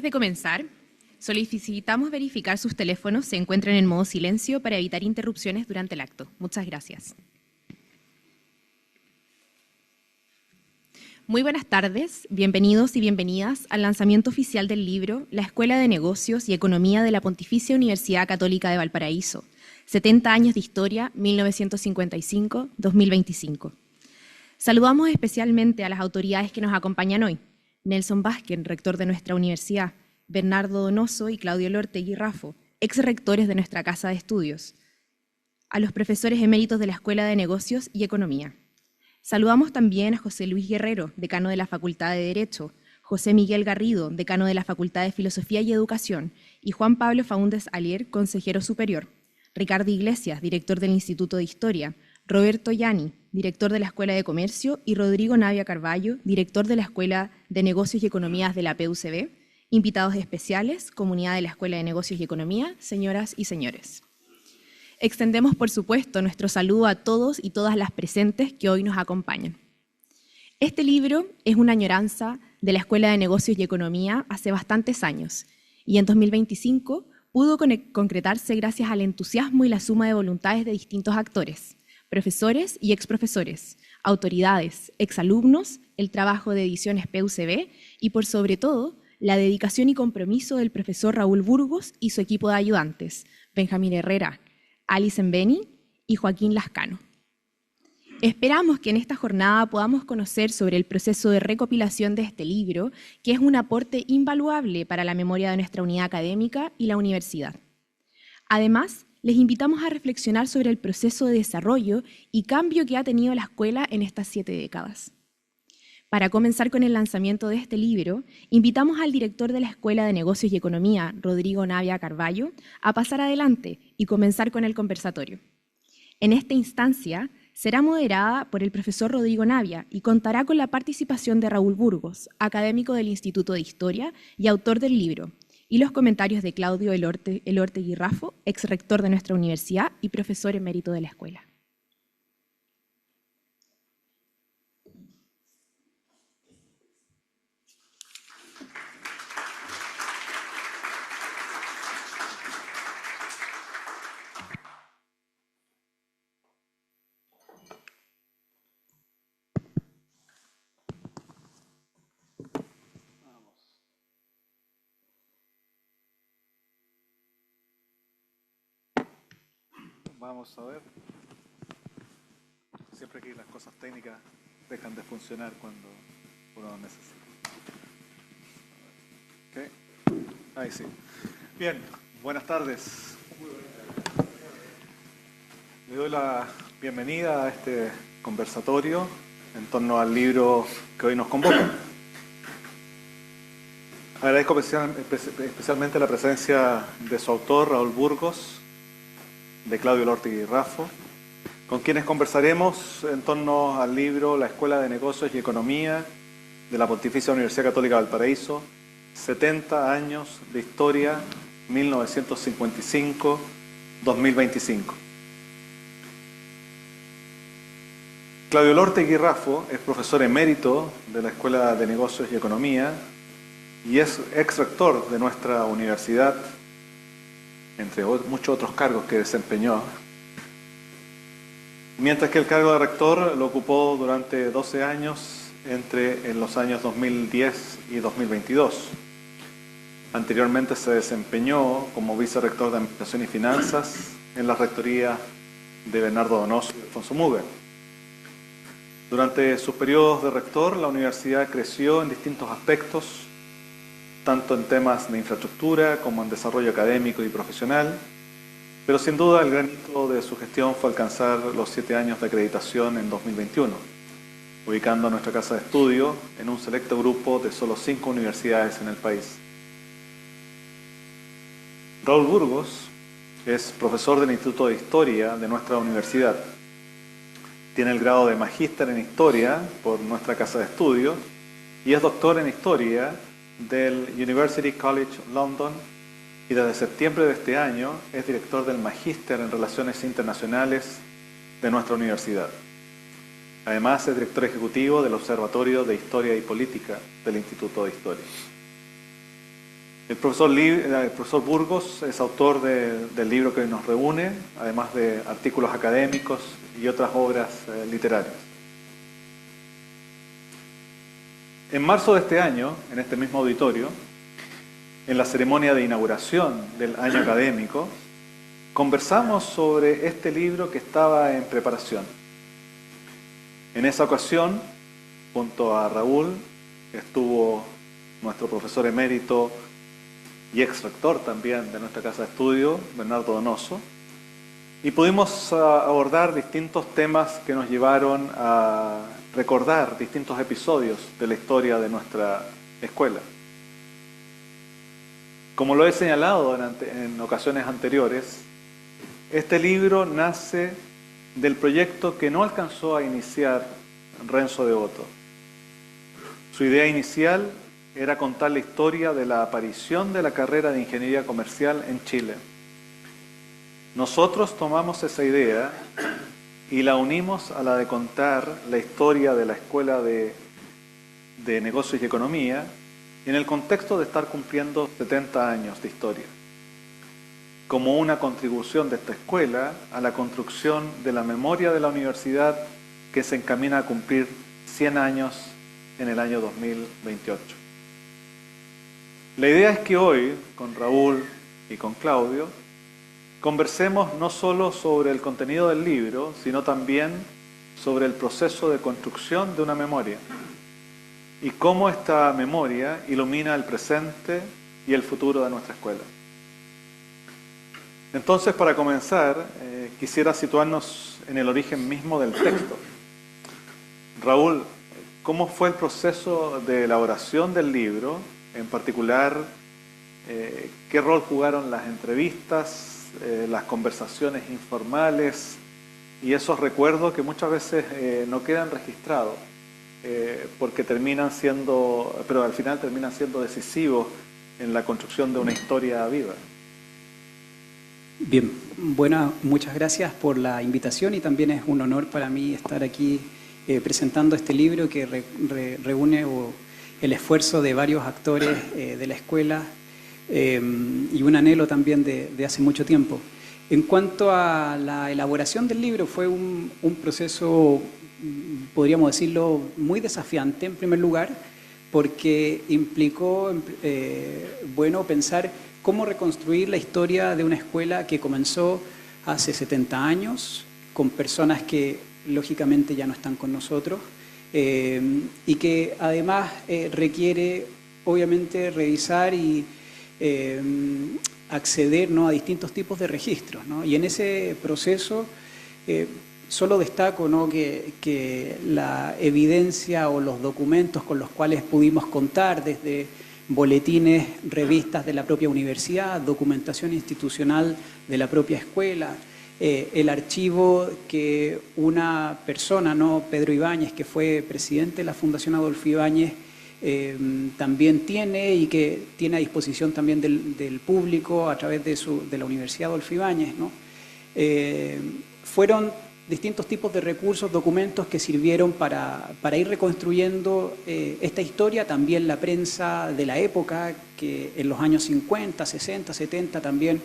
de comenzar, solicitamos verificar sus teléfonos se encuentren en modo silencio para evitar interrupciones durante el acto. Muchas gracias. Muy buenas tardes, bienvenidos y bienvenidas al lanzamiento oficial del libro La Escuela de Negocios y Economía de la Pontificia Universidad Católica de Valparaíso, 70 años de historia, 1955-2025. Saludamos especialmente a las autoridades que nos acompañan hoy: Nelson Vázquez, rector de nuestra universidad; Bernardo Donoso y Claudio Elortegui Raffo, ex rectores de nuestra Casa de Estudios; a los profesores eméritos de la Escuela de Negocios y Economía. Saludamos también a José Luis Guerrero, decano de la Facultad de Derecho; José Miguel Garrido, decano de la Facultad de Filosofía y Educación; y Juan Pablo Faúndez Alier, consejero superior; Ricardo Iglesias, director del Instituto de Historia; Roberto Yani, director de la Escuela de Comercio; y Rodrigo Navia Carballo, director de la Escuela de Negocios y Economías de la PUCB. Invitados especiales, comunidad de la Escuela de Negocios y Economía, señoras y señores. Extendemos, por supuesto, nuestro saludo a todos y todas las presentes que hoy nos acompañan. Este libro es una añoranza de la Escuela de Negocios y Economía hace bastantes años, y en 2025 pudo concretarse gracias al entusiasmo y la suma de voluntades de distintos actores: profesores y exprofesores, autoridades, exalumnos, el trabajo de ediciones PUCB y, por sobre todo, la dedicación y compromiso del profesor Raúl Burgos y su equipo de ayudantes, Benjamín Herrera, Alison Beni y Joaquín Lascano. Esperamos que en esta jornada podamos conocer sobre el proceso de recopilación de este libro, que es un aporte invaluable para la memoria de nuestra unidad académica y la universidad. Además, les invitamos a reflexionar sobre el proceso de desarrollo y cambio que ha tenido la escuela en estas 7 décadas. Para comenzar con el lanzamiento de este libro, invitamos al director de la Escuela de Negocios y Economía, Rodrigo Navia Carballo, a pasar adelante y comenzar con el conversatorio. En esta instancia será moderada por el profesor Rodrigo Navia y contará con la participación de Raúl Burgos, académico del Instituto de Historia y autor del libro, y los comentarios de Claudio Elortegui Raffo, ex rector de nuestra universidad y profesor emérito de la escuela. Vamos a ver. Siempre que las cosas técnicas dejan de funcionar cuando uno lo necesita. ¿Okay? Ahí sí. Bien, buenas tardes. Le doy la bienvenida a este conversatorio en torno al libro que hoy nos convoca. Agradezco especialmente la presencia de su autor, Raúl Burgos, de Claudio Elortegui Raffo, con quienes conversaremos en torno al libro La Escuela de Negocios y Economía de la Pontificia Universidad Católica de Valparaíso, 70 años de historia, 1955-2025. Claudio Elortegui Raffo es profesor emérito de la Escuela de Negocios y Economía y es ex rector de nuestra universidad, entre muchos otros cargos que desempeñó, mientras que el cargo de rector lo ocupó durante 12 años en los años 2010 y 2022. Anteriormente se desempeñó como vicerrector de Administración y Finanzas en la rectoría de Bernardo Donoso y Alfonso Mugue. Durante sus periodos de rector, la universidad creció en distintos aspectos, tanto en temas de infraestructura como en desarrollo académico y profesional, pero sin duda el gran hito de su gestión fue alcanzar los 7 años de acreditación en 2021, ubicando a nuestra casa de estudio en un selecto grupo de solo 5 universidades en el país. Raúl Burgos es profesor del Instituto de Historia de nuestra universidad. Tiene el grado de Magíster en Historia por nuestra casa de estudio y es doctor en Historia del University College London, y desde septiembre de este año es director del Magíster en Relaciones Internacionales de nuestra universidad. Además es director ejecutivo del Observatorio de Historia y Política del Instituto de Historia. El profesor Burgos es autor del libro que hoy nos reúne, además de artículos académicos y otras obras literarias. En marzo de este año, en este mismo auditorio, en la ceremonia de inauguración del año académico, conversamos sobre este libro que estaba en preparación. En esa ocasión, junto a Raúl, estuvo nuestro profesor emérito y ex rector también de nuestra casa de estudio, Bernardo Donoso, y pudimos abordar distintos temas que nos llevaron a recordar distintos episodios de la historia de nuestra escuela. Como lo he señalado en ocasiones anteriores, este libro nace del proyecto que no alcanzó a iniciar Renzo Devoto. Su idea inicial era contar la historia de la aparición de la carrera de Ingeniería Comercial en Chile. Nosotros tomamos esa idea y la unimos a la de contar la historia de la Escuela de Negocios y Economía en el contexto de estar cumpliendo 70 años de historia, como una contribución de esta escuela a la construcción de la memoria de la universidad que se encamina a cumplir 100 años en el año 2028. La idea es que hoy, con Raúl y con Claudio, conversemos no solo sobre el contenido del libro, sino también sobre el proceso de construcción de una memoria y cómo esta memoria ilumina el presente y el futuro de nuestra escuela. Entonces, para comenzar, quisiera situarnos en el origen mismo del texto. Raúl, ¿cómo fue el proceso de elaboración del libro? En particular, ¿qué rol jugaron las entrevistas, las conversaciones informales y esos recuerdos que muchas veces no quedan registrados porque pero al final terminan siendo decisivos en la construcción de una historia viva? Bien, bueno, muchas gracias por la invitación y también es un honor para mí estar aquí presentando este libro que reúne el esfuerzo de varios actores de la escuela y un anhelo también de hace mucho tiempo. En cuanto a la elaboración del libro, fue un proceso, podríamos decirlo, muy desafiante en primer lugar, porque implicó pensar cómo reconstruir la historia de una escuela que comenzó hace 70 años, con personas que lógicamente ya no están con nosotros, y que además requiere obviamente revisar y acceder, ¿no?, a distintos tipos de registros, ¿no? Y en ese proceso solo destaco, ¿no?, que la evidencia o los documentos con los cuales pudimos contar, desde boletines, revistas de la propia universidad, documentación institucional de la propia escuela, el archivo que una persona, ¿no?, Pedro Ibáñez, que fue presidente de la Fundación Adolfo Ibáñez, también tiene y que tiene a disposición también del público a través de la Universidad Adolfo Ibáñez, ¿no? Fueron distintos tipos de recursos, documentos que sirvieron para ir reconstruyendo esta historia, también la prensa de la época, que en los años 50, 60, 70 también,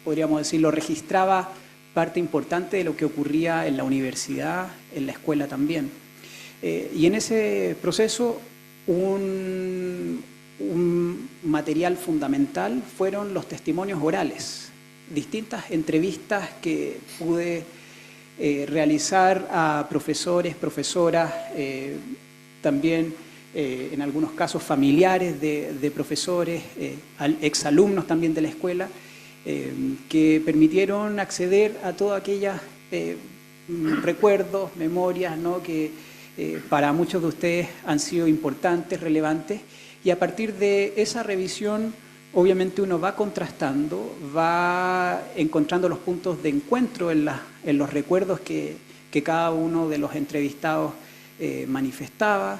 podríamos decirlo, registraba parte importante de lo que ocurría en la universidad, en la escuela también. Y en ese proceso un material fundamental fueron los testimonios orales, distintas entrevistas que pude realizar a profesores, profesoras, también en algunos casos familiares de profesores, exalumnos también de la escuela, que permitieron acceder a todos aquellos recuerdos, memorias, ¿no?, que para muchos de ustedes han sido importantes, relevantes, y a partir de esa revisión obviamente uno va contrastando, va encontrando los puntos de encuentro en los recuerdos que cada uno de los entrevistados manifestaba.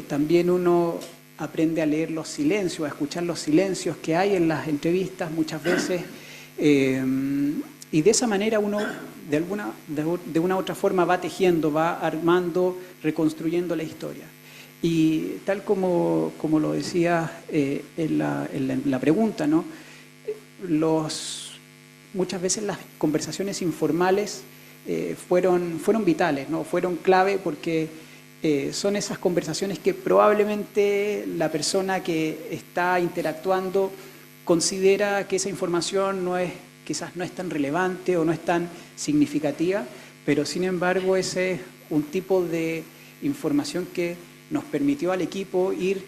También uno aprende a leer los silencios, a escuchar los silencios que hay en las entrevistas muchas veces, y de esa manera uno de una u otra forma va tejiendo, va armando, reconstruyendo la historia. Y tal como lo decía en la pregunta, ¿no? Muchas veces las conversaciones informales fueron vitales, ¿no? Fueron clave porque son esas conversaciones que probablemente la persona que está interactuando considera que esa información quizás no es tan relevante o no es tan significativa, pero sin embargo ese es un tipo de información que nos permitió al equipo ir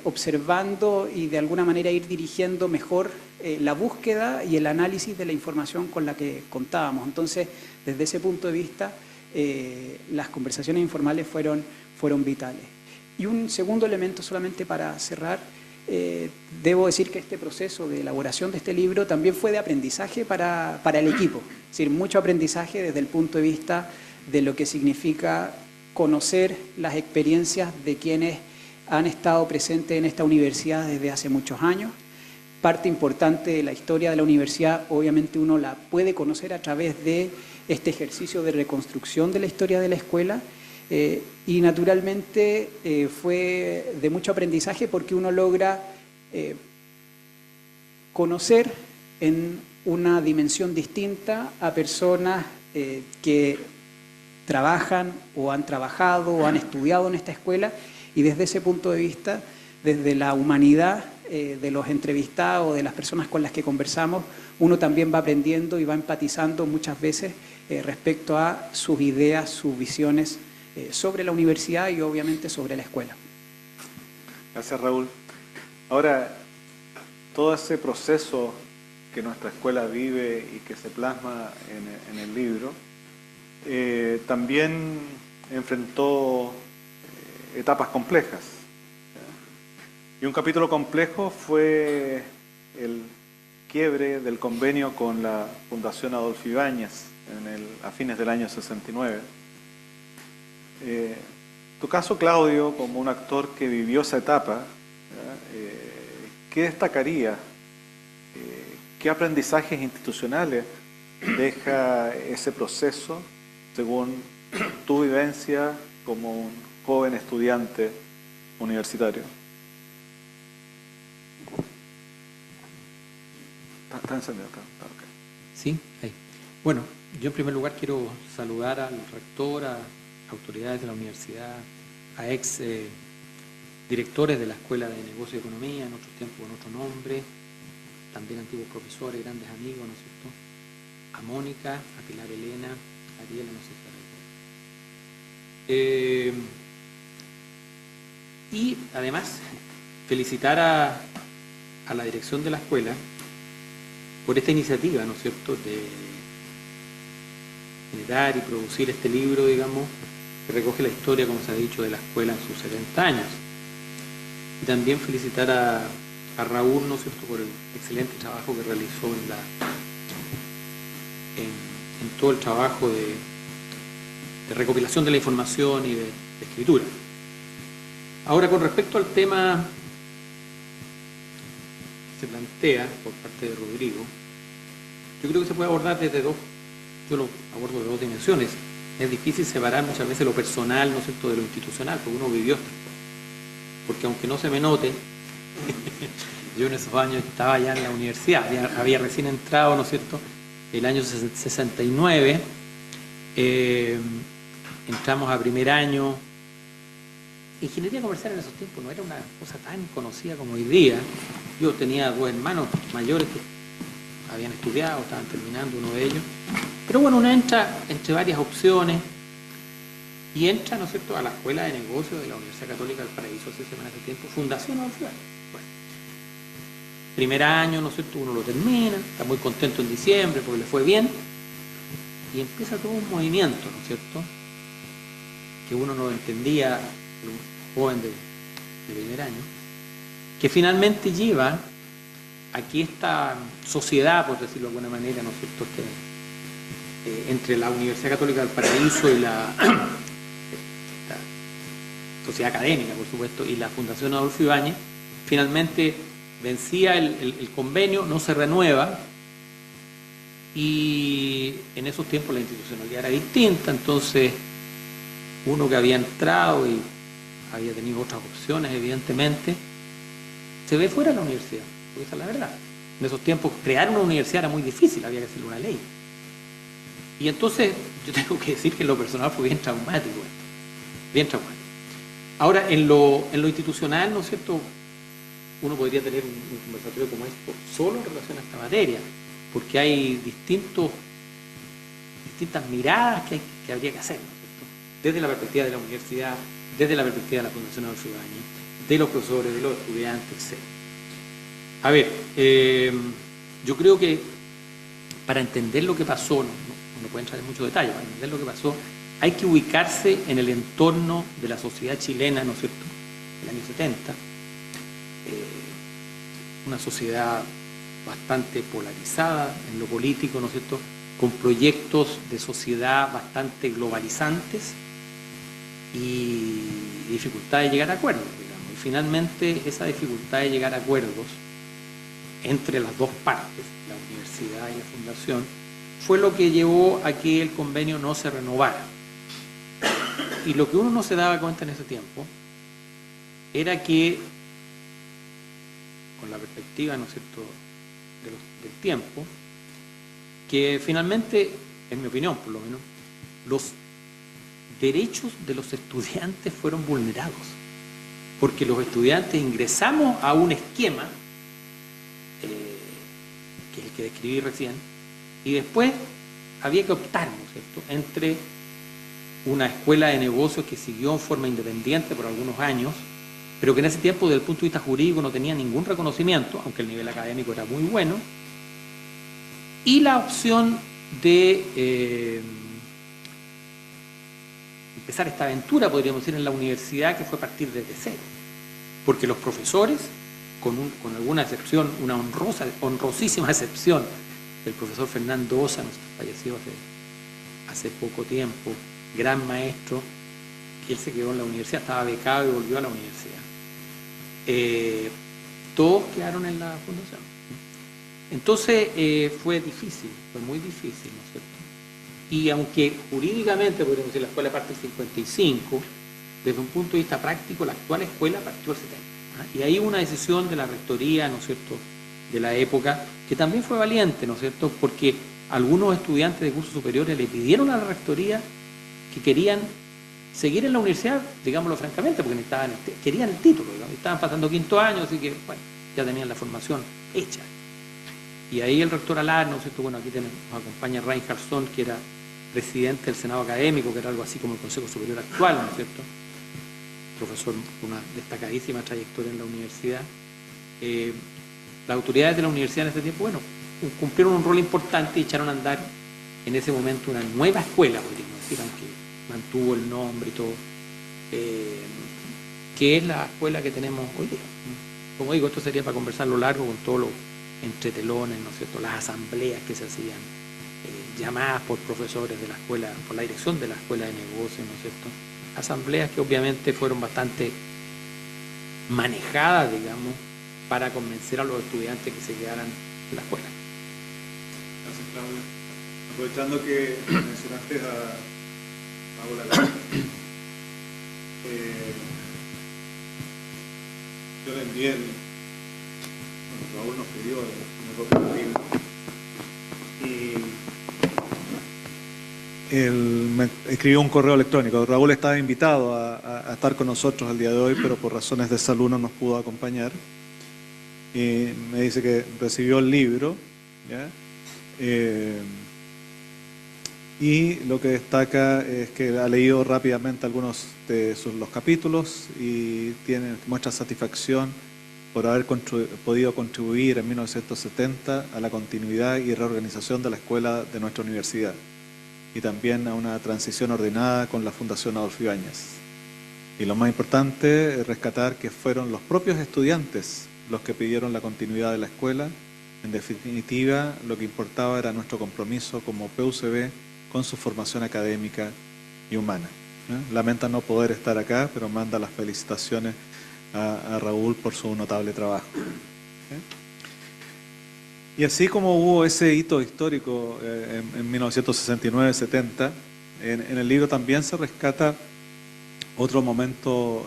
observando y de alguna manera ir dirigiendo mejor la búsqueda y el análisis de la información con la que contábamos. Entonces, desde ese punto de vista, las conversaciones informales fueron vitales. Y un segundo elemento, solamente para cerrar, debo decir que este proceso de elaboración de este libro también fue de aprendizaje para el equipo. Es decir, mucho aprendizaje desde el punto de vista de lo que significa conocer las experiencias de quienes han estado presentes en esta universidad desde hace muchos años. Parte importante de la historia de la universidad, obviamente uno la puede conocer a través de este ejercicio de reconstrucción de la historia de la escuela, y naturalmente fue de mucho aprendizaje porque uno logra conocer en una dimensión distinta a personas que trabajan o han trabajado o han estudiado en esta escuela, y desde ese punto de vista, desde la humanidad de los entrevistados, de las personas con las que conversamos, uno también va aprendiendo y va empatizando muchas veces respecto a sus ideas, sus visiones sobre la universidad y obviamente sobre la escuela. Gracias, Raúl. Ahora, todo ese proceso que nuestra escuela vive y que se plasma en el libro, también enfrentó etapas complejas. Y un capítulo complejo fue el quiebre del convenio con la Fundación Adolfo Ibáñez a fines del año 69. Tu caso, Claudio, como un actor que vivió esa etapa, ¿qué destacaría? ¿Qué aprendizajes institucionales deja ese proceso según tu vivencia como un joven estudiante universitario? ¿Está encendido acá? Okay. Sí, ahí. Bueno, yo en primer lugar quiero saludar al rector, a autoridades de la universidad, a ex directores de la Escuela de Negocio y Economía, en otros tiempos con otro nombre, también antiguos profesores, grandes amigos, ¿no es cierto? A Mónica, a Pilar Elena, a Ariel, no sé si era. Y además, felicitar a la dirección de la escuela por esta iniciativa, ¿no es cierto?, de generar y producir este libro, digamos, que recoge la historia, como se ha dicho, de la escuela en sus 70 años. Y también felicitar a Raúl, ¿no es cierto?, por el excelente trabajo que realizó en todo el trabajo de recopilación de la información y de escritura. Ahora, con respecto al tema que se plantea por parte de Rodrigo, yo creo que se puede abordar yo lo abordo de dos dimensiones. Es difícil separar muchas veces lo personal, ¿no es cierto?, de lo institucional, porque uno vivió esto. Porque aunque no se me note, yo en esos años estaba ya en la universidad, había recién entrado, ¿no es cierto?, el año 69, entramos a primer año. Ingeniería comercial en esos tiempos no era una cosa tan conocida como hoy día. Yo tenía dos hermanos mayores que habían estudiado, estaban terminando uno de ellos. Pero bueno, uno entra entre varias opciones y entra, ¿no es cierto?, a la Escuela de Negocios de la Universidad Católica del Paraíso, hace semanas de tiempo, Fundación Adolfo Ibáñez. Bueno, primer año, ¿no es cierto?, uno lo termina, está muy contento en diciembre porque le fue bien, y empieza todo un movimiento, ¿no es cierto?, que uno no entendía, un joven de primer año, que finalmente lleva aquí esta sociedad, por decirlo de alguna manera, ¿no es cierto?, entre la Universidad Católica del Paraíso y la sociedad académica, por supuesto, y la Fundación Adolfo Ibáñez, finalmente vencía el convenio, no se renueva, y en esos tiempos la institucionalidad era distinta, entonces uno que había entrado y había tenido otras opciones, evidentemente, se ve fuera de la universidad, porque esa es la verdad. En esos tiempos crear una universidad era muy difícil, había que hacer una ley. Y entonces yo tengo que decir que en lo personal fue bien traumático esto, bien traumático. Ahora, en lo institucional, ¿no es cierto?, uno podría tener un conversatorio como esto solo en relación a esta materia, porque hay distintas miradas que habría que hacer, ¿no es cierto?, desde la perspectiva de la universidad, desde la perspectiva de la Fundación Adolfo Ibáñez, de los profesores, de los estudiantes, etc. A ver, yo creo que para entender lo que pasó, no puede entrar en mucho detalle, para entender lo que pasó, hay que ubicarse en el entorno de la sociedad chilena, ¿no es cierto?, del año 70, una sociedad bastante polarizada en lo político, ¿no es cierto?, con proyectos de sociedad bastante globalizantes y dificultad de llegar a acuerdos, digamos. Y finalmente esa dificultad de llegar a acuerdos entre las dos partes, la universidad y la fundación, fue lo que llevó a que el convenio no se renovara. Y lo que uno no se daba cuenta en ese tiempo era que, con la perspectiva, ¿no es cierto?, del tiempo, que finalmente, en mi opinión por lo menos, los derechos de los estudiantes fueron vulnerados, porque los estudiantes ingresamos a un esquema, que es el que describí recién, y después había que optar, ¿no es cierto?, entre una escuela de negocios que siguió en forma independiente por algunos años, pero que en ese tiempo desde el punto de vista jurídico no tenía ningún reconocimiento, aunque el nivel académico era muy bueno, y la opción de empezar esta aventura, podríamos decir, en la universidad, que fue partir desde cero, porque los profesores, con alguna excepción, una honrosísima excepción del profesor Fernando Osa, fallecido hace poco tiempo, gran maestro, que él se quedó en la universidad, estaba becado y volvió a la universidad. Todos quedaron en la fundación. Entonces fue difícil, fue muy difícil, ¿no es cierto? Y aunque jurídicamente, podríamos decir, la escuela parte del 55, desde un punto de vista práctico, la actual escuela partió del 70. Y ahí una decisión de la rectoría, ¿no es cierto?, de la época, que también fue valiente, ¿no es cierto?, porque algunos estudiantes de cursos superiores le pidieron a la rectoría que querían seguir en la universidad, digámoslo francamente, porque querían el título, digamos, estaban pasando quinto año, así que, bueno, ya tenían la formación hecha. Y ahí el rector Alar, ¿no es cierto?, bueno, aquí nos acompaña Reinhard Son, que era presidente del Senado Académico, que era algo así como el Consejo Superior actual, ¿no es cierto?, profesor con una destacadísima trayectoria en la universidad. Las autoridades de la universidad en ese tiempo, bueno, cumplieron un rol importante y echaron a andar en ese momento una nueva escuela, podríamos decir, aunque mantuvo el nombre y todo, que es la escuela que tenemos hoy día. Como digo, esto sería para conversarlo largo con todos los entretelones, ¿no es cierto?, las asambleas que se hacían, llamadas por profesores de la escuela, por la dirección de la escuela de negocios, ¿no es cierto?, asambleas que obviamente fueron bastante manejadas, digamos, para convencer a los estudiantes que se quedaran en la escuela. Gracias, Claudio. Aprovechando que mencionaste a Paola, yo le envié Raúl nos pidió una copia del libro y él me escribió un correo electrónico. Raúl estaba invitado a estar con nosotros el día de hoy, pero por razones de salud no nos pudo acompañar. Y me dice que recibió el libro, ¿ya? Y lo que destaca es que ha leído rápidamente algunos de los capítulos y muestra satisfacción por haber podido contribuir en 1970 a la continuidad y reorganización de la escuela de nuestra universidad y también a una transición ordenada con la Fundación Adolfo Ibáñez. Y lo más importante es rescatar que fueron los propios estudiantes los que pidieron la continuidad de la escuela. En definitiva, lo que importaba era nuestro compromiso como PUCB con su formación académica y humana. Lamenta no poder estar acá, pero manda las felicitaciones a Raúl por su notable trabajo. Y así como hubo ese hito histórico en 1969-70, en el libro también se rescata otro momento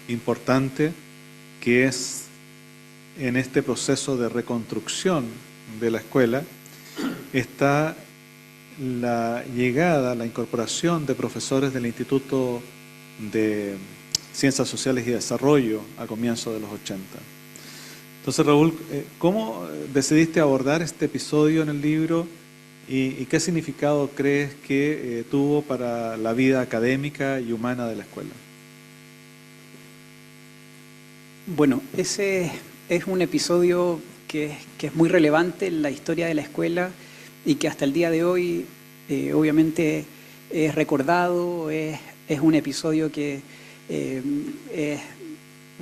importante, que es en este proceso de reconstrucción de la escuela, está la llegada, la incorporación de profesores del Instituto de Ciencias Sociales y Desarrollo a comienzos de los 80. Entonces, Raúl, ¿cómo decidiste abordar este episodio en el libro y qué significado crees que tuvo para la vida académica y humana de la escuela? Bueno, ese es un episodio que es muy relevante en la historia de la escuela y que hasta el día de hoy obviamente es recordado, es un episodio que es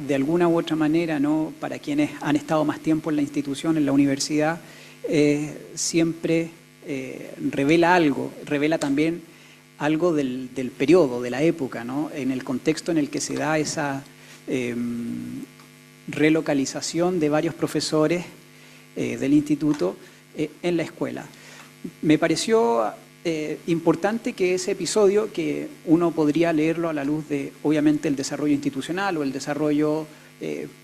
de alguna u otra manera, ¿no?, para quienes han estado más tiempo en la institución, en la universidad, siempre revela algo, revela también algo del periodo, de la época, ¿no?, en el contexto en el que se da esa relocalización de varios profesores del instituto en la escuela. Me pareció importante que ese episodio, que uno podría leerlo a la luz de, obviamente, el desarrollo institucional o el desarrollo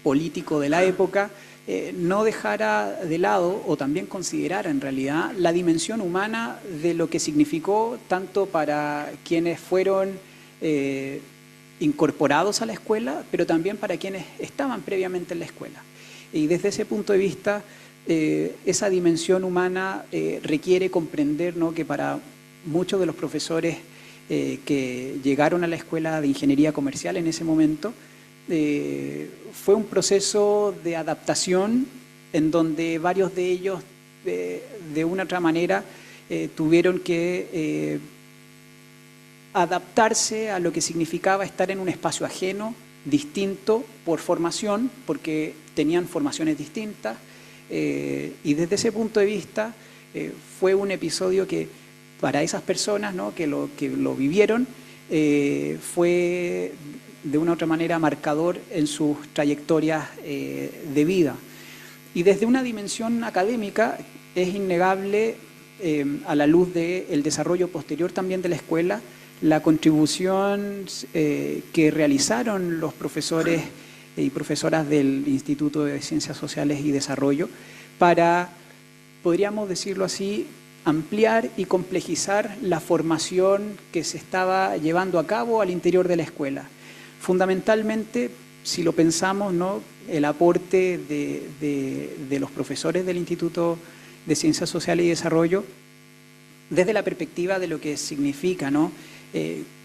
político de la época, no dejara de lado o también considerara en realidad la dimensión humana de lo que significó tanto para quienes fueron incorporados a la escuela, pero también para quienes estaban previamente en la escuela. Y desde ese punto de vista, esa dimensión humana requiere comprender, ¿no?, que para muchos de los profesores que llegaron a la escuela de ingeniería comercial en ese momento, fue un proceso de adaptación en donde varios de ellos de una u otra manera tuvieron que adaptarse a lo que significaba estar en un espacio ajeno, distinto por formación, porque tenían formaciones distintas, y desde ese punto de vista fue un episodio que para esas personas, ¿no?, que lo vivieron, fue de una u otra manera marcador en sus trayectorias de vida. Y desde una dimensión académica es innegable, a la luz del desarrollo posterior también de la escuela, la contribución que realizaron los profesores y profesoras del Instituto de Ciencias Sociales y Desarrollo para, podríamos decirlo así, ampliar y complejizar la formación que se estaba llevando a cabo al interior de la escuela. Fundamentalmente, si lo pensamos, ¿no?, el aporte de los profesores del Instituto de Ciencias Sociales y Desarrollo desde la perspectiva de lo que significa, ¿no?,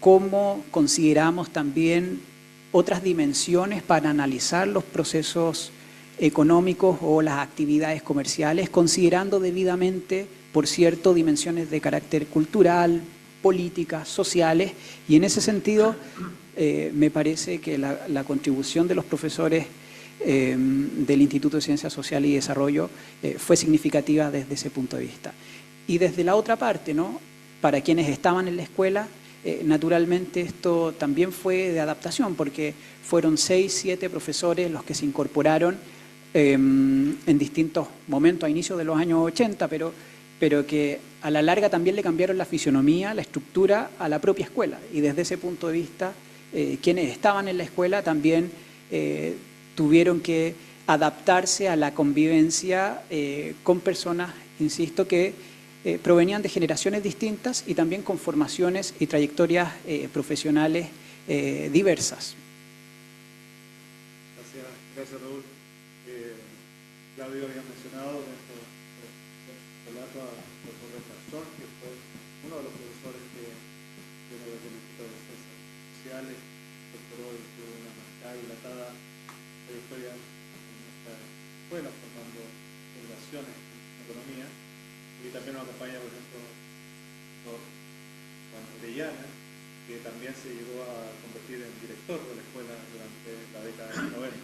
cómo consideramos también otras dimensiones para analizar los procesos económicos o las actividades comerciales, considerando debidamente, por cierto, dimensiones de carácter cultural, políticas, sociales, y en ese sentido me parece que la contribución de los profesores del Instituto de Ciencias Sociales y Desarrollo fue significativa desde ese punto de vista. Y desde la otra parte, ¿no?, para quienes estaban en la escuela, naturalmente esto también fue de adaptación, porque fueron 6, 7 profesores los que se incorporaron en distintos momentos a inicios de los años 80, pero que a la larga también le cambiaron la fisionomía, la estructura a la propia escuela. Y desde ese punto de vista, quienes estaban en la escuela también tuvieron que adaptarse a la convivencia con personas, insisto, que provenían de generaciones distintas y también con formaciones y trayectorias profesionales diversas. Gracias Raúl. Claudio había mencionado dentro del relato a profesor Garzón, que fue uno de los profesores que vino del Instituto de Ciencias Sociales, doctoró y tuvo una marcada y dilatada trayectoria en nuestra escuela, formando generaciones en economía. Y también nos acompaña, por ejemplo, Juan Orellana, que también se llegó a convertir en director de la escuela durante la década del 90.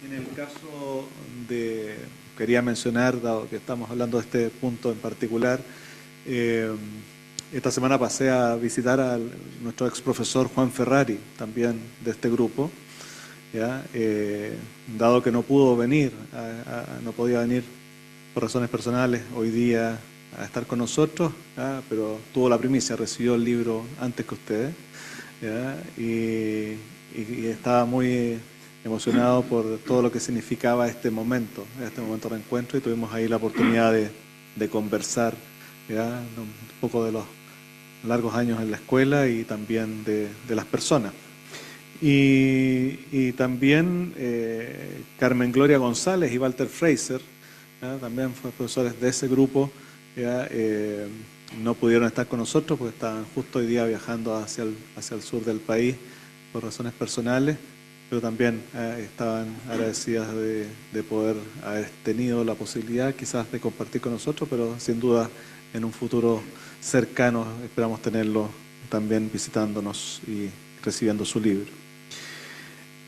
En el caso de, quería mencionar, dado que estamos hablando de este punto en particular, esta semana pasé a visitar a nuestro ex profesor Juan Ferrari, también de este grupo, ¿ya? Dado que no pudo venir, no podía venir por razones personales hoy día a estar con nosotros, pero tuvo la primicia, recibió el libro antes que ustedes, y estaba muy emocionado por todo lo que significaba este momento de reencuentro, y tuvimos ahí la oportunidad de conversar un poco de los largos años en la escuela y también de las personas. Y también Carmen Gloria González y Walter Fraser, también fueron profesores de ese grupo, no pudieron estar con nosotros porque estaban justo hoy día viajando hacia el sur del país por razones personales, pero también estaban agradecidas de poder haber tenido la posibilidad quizás de compartir con nosotros, pero sin duda en un futuro cercano esperamos tenerlo también visitándonos y recibiendo su libro.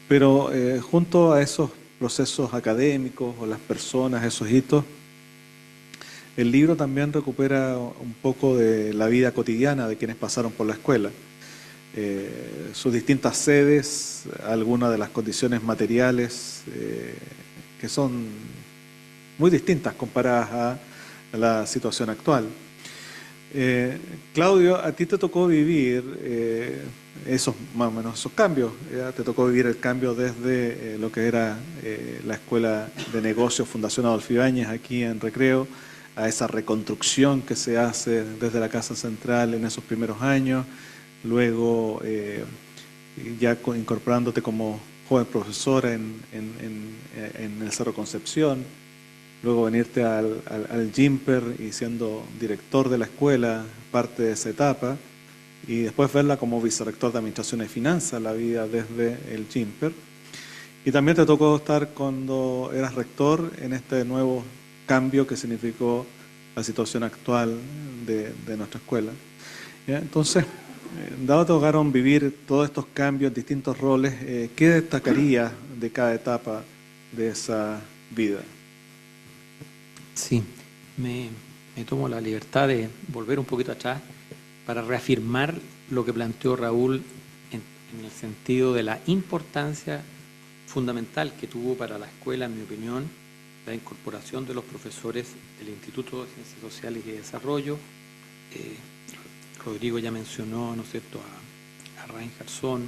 Pero junto a esos procesos académicos o las personas, esos hitos, el libro también recupera un poco de la vida cotidiana de quienes pasaron por la escuela. Sus distintas sedes, algunas de las condiciones materiales que son muy distintas comparadas a la situación actual. Claudio, a ti te tocó vivir esos, más o menos esos cambios. Te tocó vivir el cambio desde lo que era la Escuela de Negocios Fundación Adolfo Ibáñez aquí en Recreo, a esa reconstrucción que se hace desde la Casa Central en esos primeros años, luego ya incorporándote como joven profesora en el Cerro Concepción, luego venirte al Gimper y siendo director de la escuela, parte de esa etapa, y después verla como vicerrector de Administración y Finanzas, la vida desde el Gimper. Y también te tocó estar cuando eras rector en este nuevo cambio que significó la situación actual de nuestra escuela. ¿Ya? Entonces, dado te tocaron vivir todos estos cambios, distintos roles, ¿qué destacaría de cada etapa de esa vida? Sí, me tomo la libertad de volver un poquito atrás para reafirmar lo que planteó Raúl en el sentido de la importancia fundamental que tuvo para la escuela, en mi opinión, la incorporación de los profesores del Instituto de Ciencias Sociales y de Desarrollo. Rodrigo ya mencionó, ¿no es cierto?, a Rain Garzón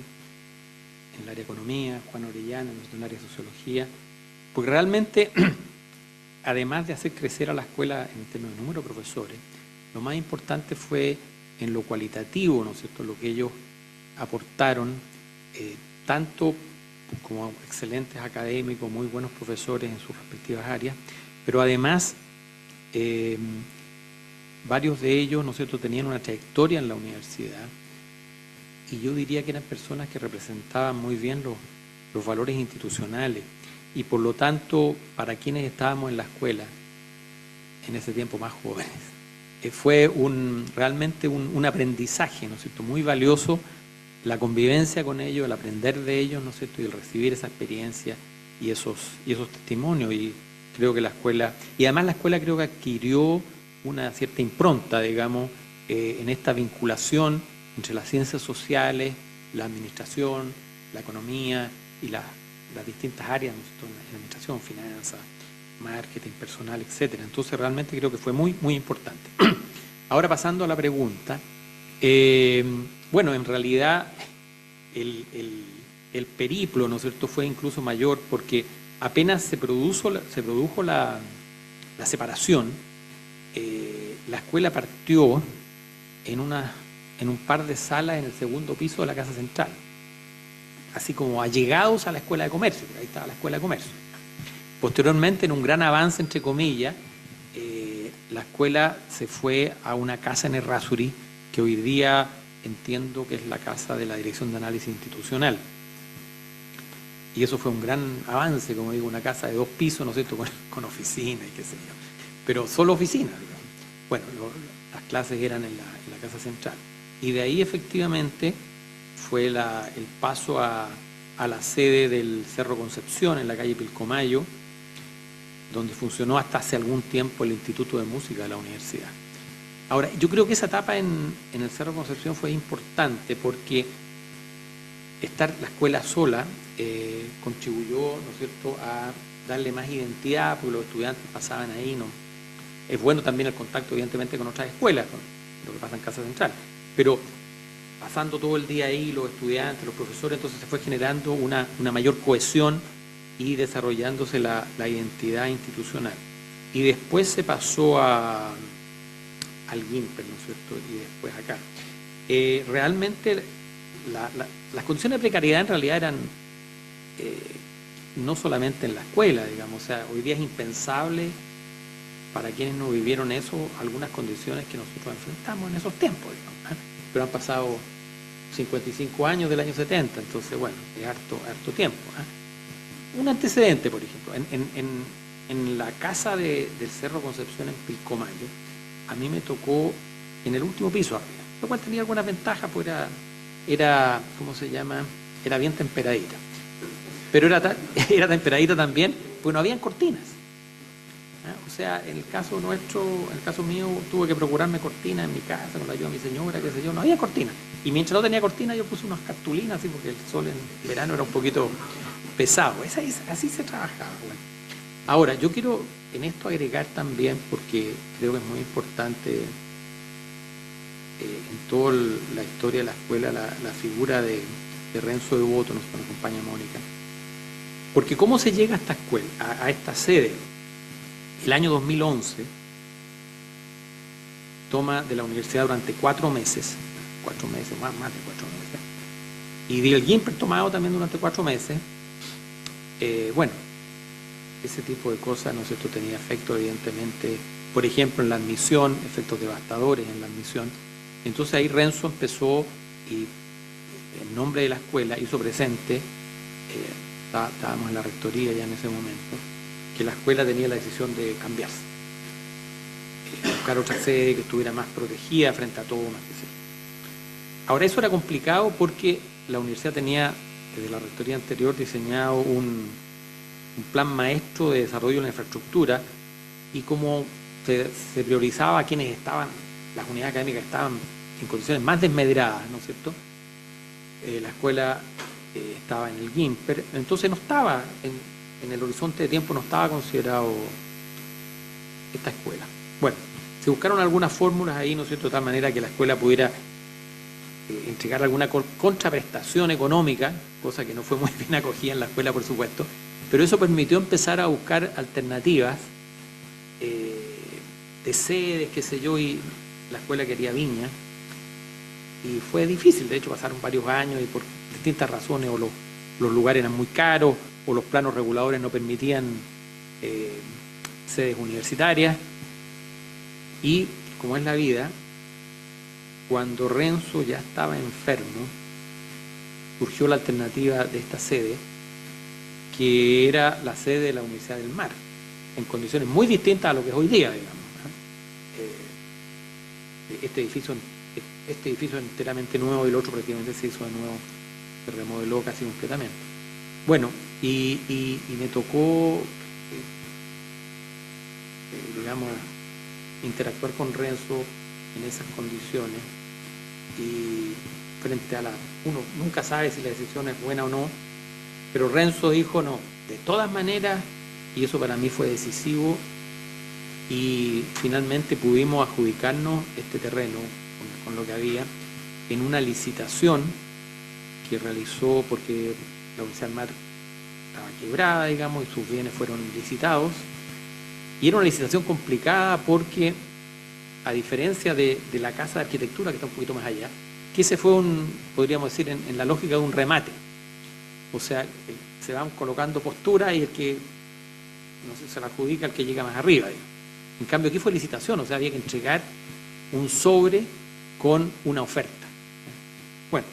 en el área de Economía, Juan Orellana en el área de Sociología, porque realmente, además de hacer crecer a la escuela en términos de número de profesores, lo más importante fue en lo cualitativo, ¿no es cierto?, lo que ellos aportaron, tanto como excelentes académicos, muy buenos profesores en sus respectivas áreas, pero además varios de ellos, ¿no es cierto?, tenían una trayectoria en la universidad, y yo diría que eran personas que representaban muy bien los valores institucionales, y por lo tanto, para quienes estábamos en la escuela, en ese tiempo más jóvenes, fue realmente un aprendizaje, ¿no es cierto?, muy valioso, la convivencia con ellos, el aprender de ellos, ¿no es cierto?, y el recibir esa experiencia y esos testimonios. Y creo que la escuela, y además la escuela creo que adquirió una cierta impronta, digamos, en esta vinculación entre las ciencias sociales, la administración, la economía y las distintas áreas, ¿no es cierto?, en la administración, finanzas, marketing, personal, etcétera. Entonces realmente creo que fue muy, muy importante. Ahora pasando a la pregunta, bueno, en realidad el periplo, ¿no es cierto?, fue incluso mayor porque apenas se produjo la separación, la escuela partió en un par de salas en el segundo piso de la Casa Central, así como allegados a la Escuela de Comercio, ahí estaba la Escuela de Comercio. Posteriormente, en un gran avance, entre comillas, la escuela se fue a una casa en Errázuriz, que hoy día entiendo que es la casa de la Dirección de Análisis Institucional. Y eso fue un gran avance, como digo, una casa de 2 pisos, ¿no es cierto?, con oficina y qué sé yo. Pero solo oficina, digamos. Bueno, las clases eran en la Casa Central. Y de ahí, efectivamente, fue el paso a la sede del Cerro Concepción, en la calle Pilcomayo, donde funcionó hasta hace algún tiempo el Instituto de Música de la universidad. Ahora, yo creo que esa etapa en el Cerro Concepción fue importante porque estar la escuela sola contribuyó, ¿no es cierto?, a darle más identidad, porque los estudiantes pasaban ahí, Es bueno también el contacto, evidentemente, con otras escuelas, con lo que pasa en Casa Central. Pero pasando todo el día ahí, los estudiantes, los profesores, entonces se fue generando una mayor cohesión y desarrollándose la identidad institucional. Y después se pasó al GIMPER, ¿no es cierto? Y después acá. Realmente las condiciones de precariedad en realidad eran no solamente en la escuela, digamos, o sea, hoy día es impensable para quienes no vivieron eso, algunas condiciones que nosotros enfrentamos en esos tiempos, digamos, ¿eh? Pero han pasado 55 años del año 70, entonces, bueno, es harto tiempo, ¿eh? Un antecedente, por ejemplo, en la casa del Cerro Concepción en Pilcomayo, a mí me tocó en el último piso arriba, lo cual tenía algunas ventajas, pues era ¿cómo se llama? Era bien temperadita. Pero era temperadita también, porque no habían cortinas. O sea, en el caso nuestro, en el caso mío, tuve que procurarme cortinas en mi casa, con la ayuda de mi señora, qué sé yo, no había cortinas. Y mientras no tenía cortina, yo puse unas cartulinas, así, porque el sol en verano era un poquito pesado. Así se trabajaba. Bueno. Ahora, yo quiero en esto agregar también, porque creo que es muy importante en toda la historia de la escuela, la figura de Renzo Devoto, nos acompaña Mónica. Porque cómo se llega a esta escuela, a esta sede. El año 2011 toma de la universidad durante 4 meses, más de 4 meses, y del GIMPER tomado también durante 4 meses. Bueno, ese tipo de cosas, ¿no es cierto?, tenía efecto evidentemente, por ejemplo, en la admisión, efectos devastadores en la admisión. Entonces ahí Renzo empezó y en nombre de la escuela hizo presente, estábamos en la rectoría ya en ese momento, que la escuela tenía la decisión de cambiarse, buscar otra sede que estuviera más protegida frente a todo, más que sí. Ahora eso era complicado porque la universidad tenía desde la rectoría anterior diseñado un plan maestro de desarrollo de la infraestructura, y como se priorizaba a quienes estaban, las unidades académicas estaban en condiciones más desmedradas, ¿no es cierto? La escuela estaba en el GIMPER, entonces no estaba en el horizonte de tiempo, no estaba considerado esta escuela. Bueno, se buscaron algunas fórmulas ahí, ¿no es cierto?, de tal manera que la escuela pudiera entregar alguna contraprestación económica, cosa que no fue muy bien acogida en la escuela, por supuesto, pero eso permitió empezar a buscar alternativas de sedes, qué sé yo, y la escuela quería Viña, y fue difícil. De hecho pasaron varios años y por distintas razones, o los lugares eran muy caros, o los planos reguladores no permitían sedes universitarias. Y como es la vida, cuando Renzo ya estaba enfermo, surgió la alternativa de esta sede, que era la sede de la Universidad del Mar, en condiciones muy distintas a lo que es hoy día, digamos. Este edificio es enteramente nuevo, y el otro prácticamente se hizo de nuevo, se remodeló casi completamente. Bueno, y me tocó, digamos, interactuar con Renzo en esas condiciones, y frente a uno nunca sabe si la decisión es buena o no, pero Renzo dijo no, de todas maneras, y eso para mí fue decisivo, y finalmente pudimos adjudicarnos este terreno con lo que había en una licitación que realizó, porque la Universidad del Mar estaba quebrada, digamos, y sus bienes fueron licitados, y era una licitación complicada porque, a diferencia de la Casa de Arquitectura, que está un poquito más allá, que ese fue podríamos decir, en la lógica de un remate. O sea, se van colocando posturas y el que, no sé, se la adjudica al que llega más arriba, digamos. En cambio aquí fue licitación, o sea, había que entregar un sobre con una oferta. Bueno,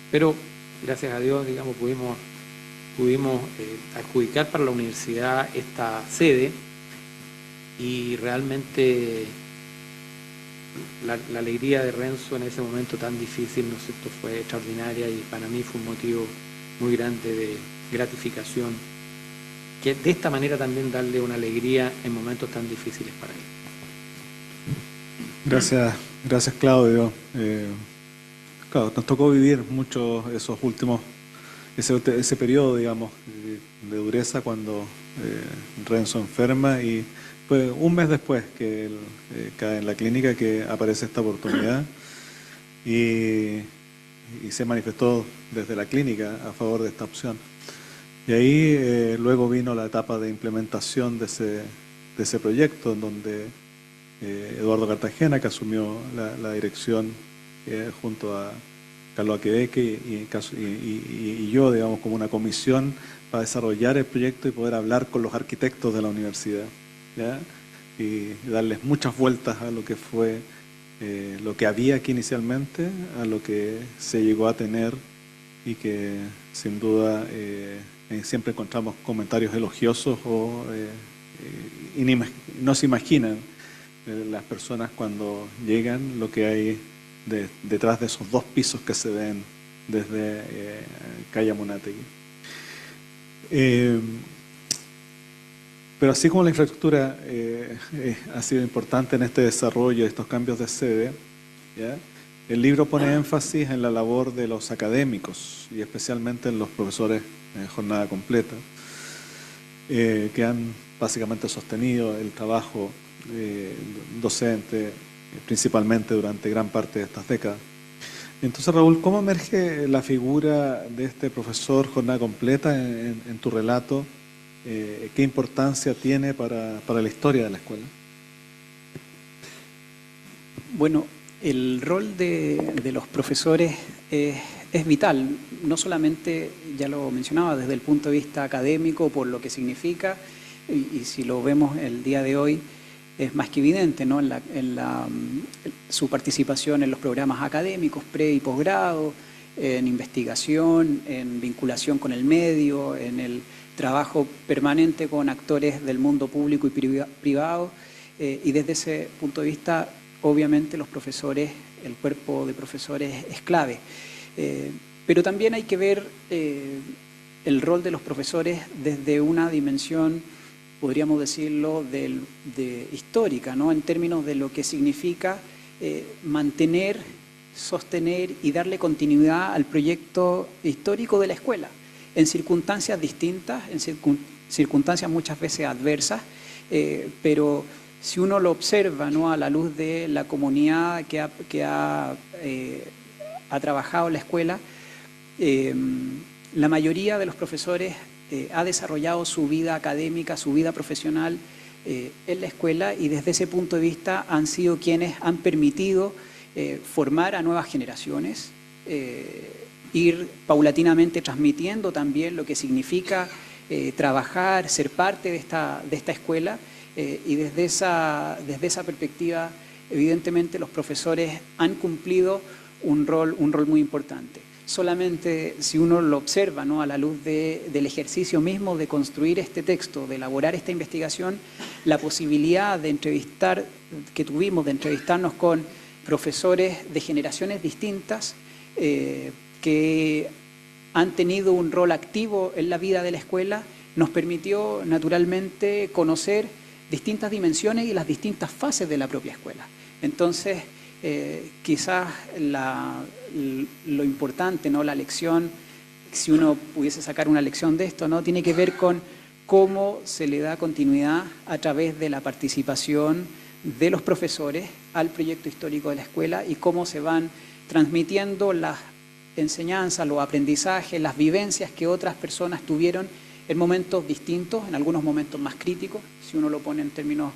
pero gracias a Dios, digamos, pudimos adjudicar para la universidad esta sede, y realmente la alegría de Renzo en ese momento tan difícil, ¿no es cierto?, fue extraordinaria, y para mí fue un motivo muy grande de gratificación, que de esta manera también darle una alegría en momentos tan difíciles para él. Gracias Claudio. Claro, nos tocó vivir mucho ese periodo, digamos, de dureza cuando Renzo enferma, y Fue un mes después que él cae en la clínica que aparece esta oportunidad y se manifestó desde la clínica a favor de esta opción. Y ahí luego vino la etapa de implementación de ese proyecto, en donde Eduardo Cartagena, que asumió la dirección junto a Carlos Aquebeque y yo, digamos, como una comisión para desarrollar el proyecto y poder hablar con los arquitectos de la universidad, ¿ya? Y darles muchas vueltas a lo que fue lo que había aquí inicialmente, a lo que se llegó a tener, y que sin duda siempre encontramos comentarios elogiosos o no se imaginan las personas cuando llegan lo que hay detrás de esos 2 pisos que se ven desde calle Amunátegui. Pero así como la infraestructura ha sido importante en este desarrollo, estos cambios de sede, ¿ya? El libro pone énfasis en la labor de los académicos y especialmente en los profesores en jornada completa, que han básicamente sostenido el trabajo docente, principalmente durante gran parte de estas décadas. Entonces, Raúl, ¿cómo emerge la figura de este profesor jornada completa en tu relato? ¿Qué importancia tiene para la historia de la escuela? Bueno, el rol de los profesores es vital, no solamente, ya lo mencionaba, desde el punto de vista académico, por lo que significa, y si lo vemos el día de hoy, es más que evidente, ¿no? Su participación en los programas académicos, pre y posgrado, en investigación, en vinculación con el medio, en el trabajo permanente con actores del mundo público y privado, y desde ese punto de vista, obviamente los profesores, el cuerpo de profesores es clave. Pero también hay que ver el rol de los profesores desde una dimensión, podríamos decirlo, histórica, ¿no? En términos de lo que significa mantener, sostener y darle continuidad al proyecto histórico de la escuela, en circunstancias distintas, en circunstancias muchas veces adversas, pero si uno lo observa, ¿no? A la luz de la comunidad que ha trabajado en la escuela, la mayoría de los profesores ha desarrollado su vida académica, su vida profesional en la escuela, y desde ese punto de vista han sido quienes han permitido formar a nuevas generaciones, ir paulatinamente transmitiendo también lo que significa trabajar, ser parte de esta escuela, y desde esa perspectiva, evidentemente los profesores han cumplido un rol muy importante. Solamente si uno lo observa, ¿no? A la luz del ejercicio mismo de construir este texto, de elaborar esta investigación, la posibilidad de entrevistarnos con profesores de generaciones distintas que han tenido un rol activo en la vida de la escuela, nos permitió naturalmente conocer distintas dimensiones y las distintas fases de la propia escuela. Entonces, quizás lo importante, ¿no? La lección, si uno pudiese sacar una lección de esto, ¿no? Tiene que ver con cómo se le da continuidad a través de la participación de los profesores al proyecto histórico de la escuela, y cómo se van transmitiendo las enseñanzas, los aprendizajes, las vivencias que otras personas tuvieron en momentos distintos, en algunos momentos más críticos, si uno lo pone en términos,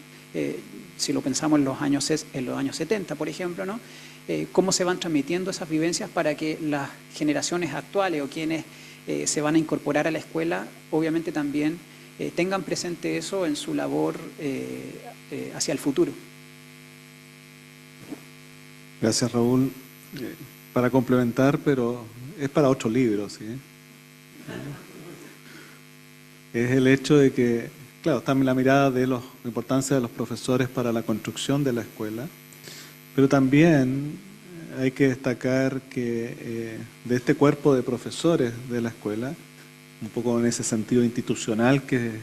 si lo pensamos en los años 70, por ejemplo, ¿no? Cómo se van transmitiendo esas vivencias para que las generaciones actuales o quienes se van a incorporar a la escuela, obviamente también tengan presente eso en su labor hacia el futuro. Gracias, Raúl. Para complementar, pero es para otro libro, ¿sí? Es el hecho de que, claro, está la mirada de la importancia de los profesores para la construcción de la escuela, pero también hay que destacar que de este cuerpo de profesores de la escuela, un poco en ese sentido institucional que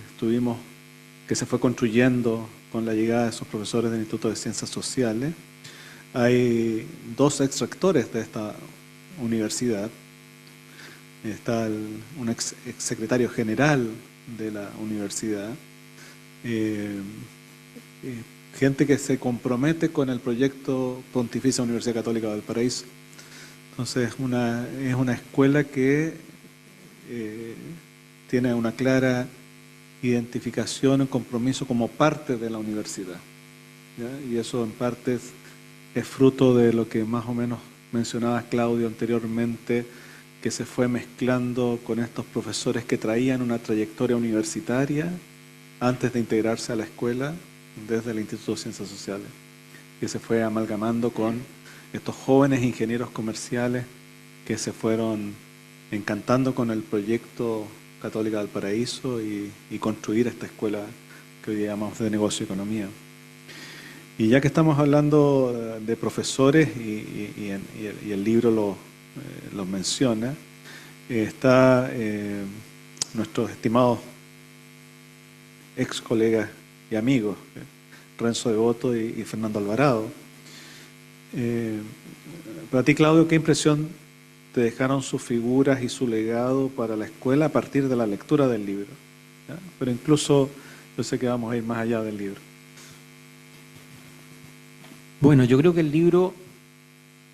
se fue construyendo con la llegada de esos profesores del Instituto de Ciencias Sociales, hay 2 exrectores de esta universidad. Está un ex secretario general de la universidad, gente que se compromete con el proyecto Pontificia Universidad Católica de Valparaíso. Entonces, es una escuela que tiene una clara identificación y compromiso como parte de la universidad, ¿ya? Y eso en parte es fruto de lo que más o menos mencionaba Claudio anteriormente, que se fue mezclando con estos profesores que traían una trayectoria universitaria antes de integrarse a la escuela desde el Instituto de Ciencias Sociales, que se fue amalgamando con estos jóvenes ingenieros comerciales que se fueron encantando con el proyecto Católica del Paraíso y construir esta escuela que hoy llamamos de negocio y economía. Y ya que estamos hablando de profesores y el libro lo menciona, está nuestros estimados ex colegas y amigos, Renzo Devoto y Fernando Alvarado. Para ti, Claudio, ¿qué impresión te dejaron sus figuras y su legado para la escuela a partir de la lectura del libro? ¿Ya? Pero incluso yo sé que vamos a ir más allá del libro. Bueno, yo creo que el libro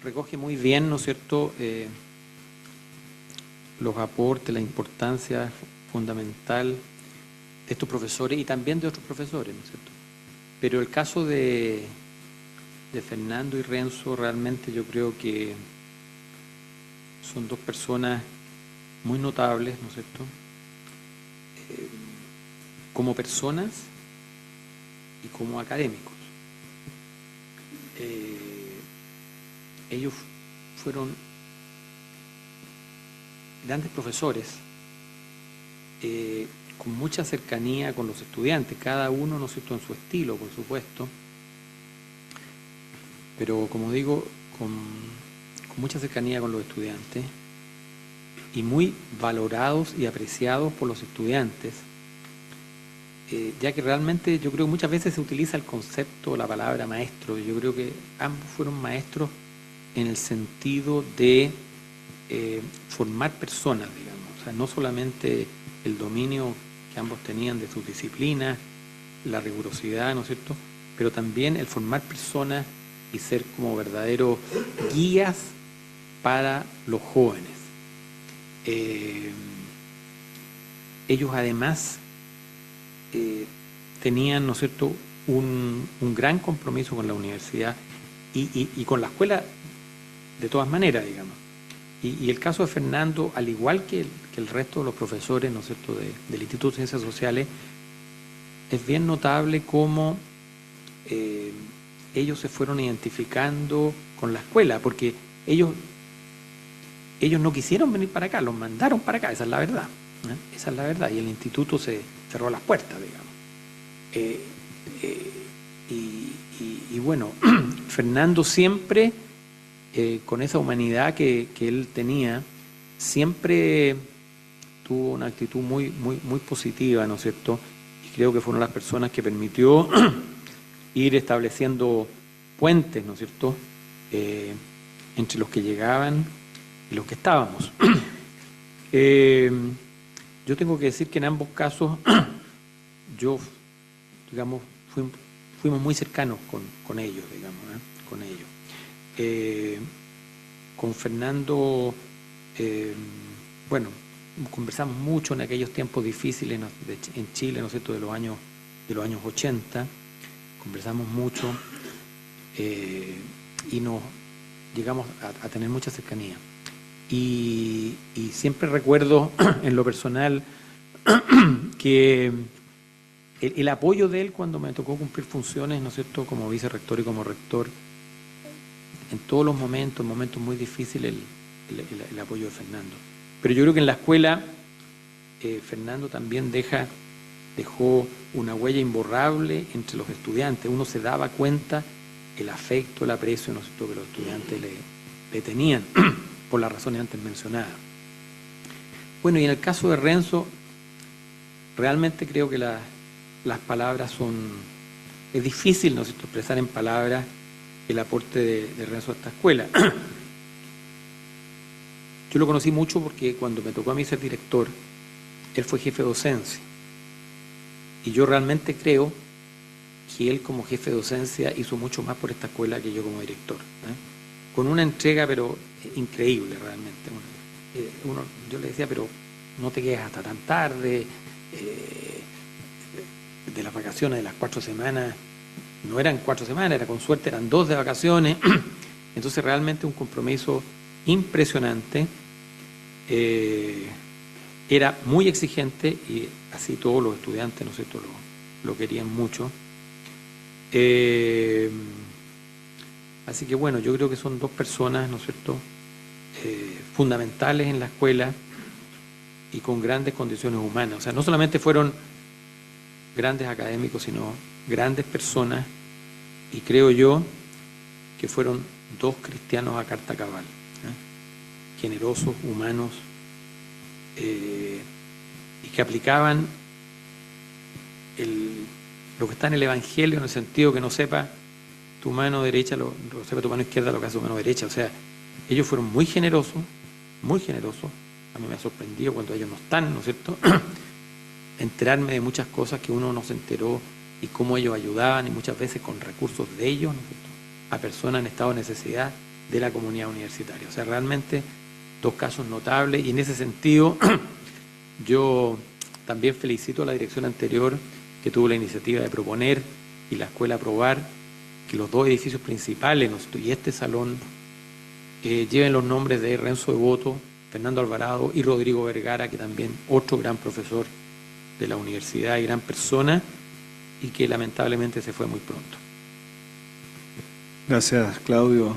recoge muy bien, ¿no es cierto?, los aportes, la importancia fundamental de estos profesores y también de otros profesores, ¿no es cierto? Pero el caso de Fernando y Renzo realmente yo creo que son dos personas muy notables, ¿no es cierto?, como personas y como académicos. Ellos fueron grandes profesores con mucha cercanía con los estudiantes, cada uno, ¿no es cierto?, en su estilo, por supuesto, pero como digo, con mucha cercanía con los estudiantes y muy valorados y apreciados por los estudiantes, ya que realmente yo creo que muchas veces se utiliza el concepto, la palabra maestro. Yo creo que ambos fueron maestros en el sentido de formar personas, digamos, o sea, no solamente el dominio que ambos tenían de sus disciplinas, la rigurosidad, ¿no es cierto?, pero también el formar personas y ser como verdaderos guías para los jóvenes. Ellos además tenían, ¿no es cierto?, un gran compromiso con la universidad y con la escuela de todas maneras, digamos. Y el caso de Fernando, al igual que el resto de los profesores, ¿no es cierto?, del Instituto de Ciencias Sociales, es bien notable cómo ellos se fueron identificando con la escuela, porque ellos no quisieron venir para acá, los mandaron para acá, esa es la verdad, ¿eh? Esa es la verdad, y el instituto se cerró las puertas, digamos. Y bueno, Fernando siempre, con esa humanidad que él tenía, siempre tuvo una actitud muy positiva, ¿no es cierto? Y creo que fueron las personas que permitió ir estableciendo puentes, ¿no es cierto?, entre los que llegaban y los que estábamos. Yo tengo que decir que en ambos casos yo, digamos, fuimos muy cercanos con ellos, digamos, con ellos. Con Fernando, bueno, conversamos mucho en aquellos tiempos difíciles en Chile, ¿no es cierto?, de los años 80, conversamos mucho y nos llegamos a tener mucha cercanía. Y siempre recuerdo en lo personal que el apoyo de él cuando me tocó cumplir funciones, ¿no es cierto?, como vicerrector y como rector, en todos los momentos muy difíciles, el apoyo de Fernando. Pero yo creo que en la escuela Fernando también dejó una huella imborrable entre los estudiantes. Uno se daba cuenta el afecto, el aprecio, ¿no es cierto?, que los estudiantes le tenían por las razones antes mencionadas. Bueno, y en el caso de Renzo, realmente creo que las palabras es difícil, ¿no es cierto?, expresar en palabras el aporte de Renzo a esta escuela. Yo lo conocí mucho porque cuando me tocó a mí ser director, él fue jefe de docencia. Y yo realmente creo que él como jefe de docencia hizo mucho más por esta escuela que yo como director, con una entrega pero increíble realmente. Yo le decía, pero no te quedes hasta tan tarde, de las vacaciones de las 4 semanas, no eran 4 semanas, era con suerte eran 2 de vacaciones. Entonces realmente un compromiso impresionante. Era muy exigente y así todos los estudiantes, ¿no es cierto?, lo querían mucho. Así que bueno, yo creo que son 2 personas, ¿no es cierto?, fundamentales en la escuela y con grandes condiciones humanas. O sea, no solamente fueron grandes académicos, sino grandes personas, y creo yo que fueron 2 cristianos a carta cabal, generosos, humanos, y que aplicaban lo que está en el Evangelio, en el sentido que no sepa tu mano derecha, lo sepa tu mano izquierda lo que hace tu mano derecha. O sea, ellos fueron muy generosos, muy generosos. A mí me ha sorprendido cuando ellos no están, ¿no es cierto?, enterarme de muchas cosas que uno no se enteró y cómo ellos ayudaban, y muchas veces con recursos de ellos, ¿no es cierto?, a personas en estado de necesidad de la comunidad universitaria. O sea, realmente 2 casos notables, y en ese sentido yo también felicito a la dirección anterior que tuvo la iniciativa de proponer y la escuela aprobar que los 2 edificios principales, ¿no es cierto?, y este salón lleven los nombres de Renzo Devoto, Fernando Alvarado y Rodrigo Vergara, que también otro gran profesor de la universidad y gran persona, y que lamentablemente se fue muy pronto. Gracias, Claudio.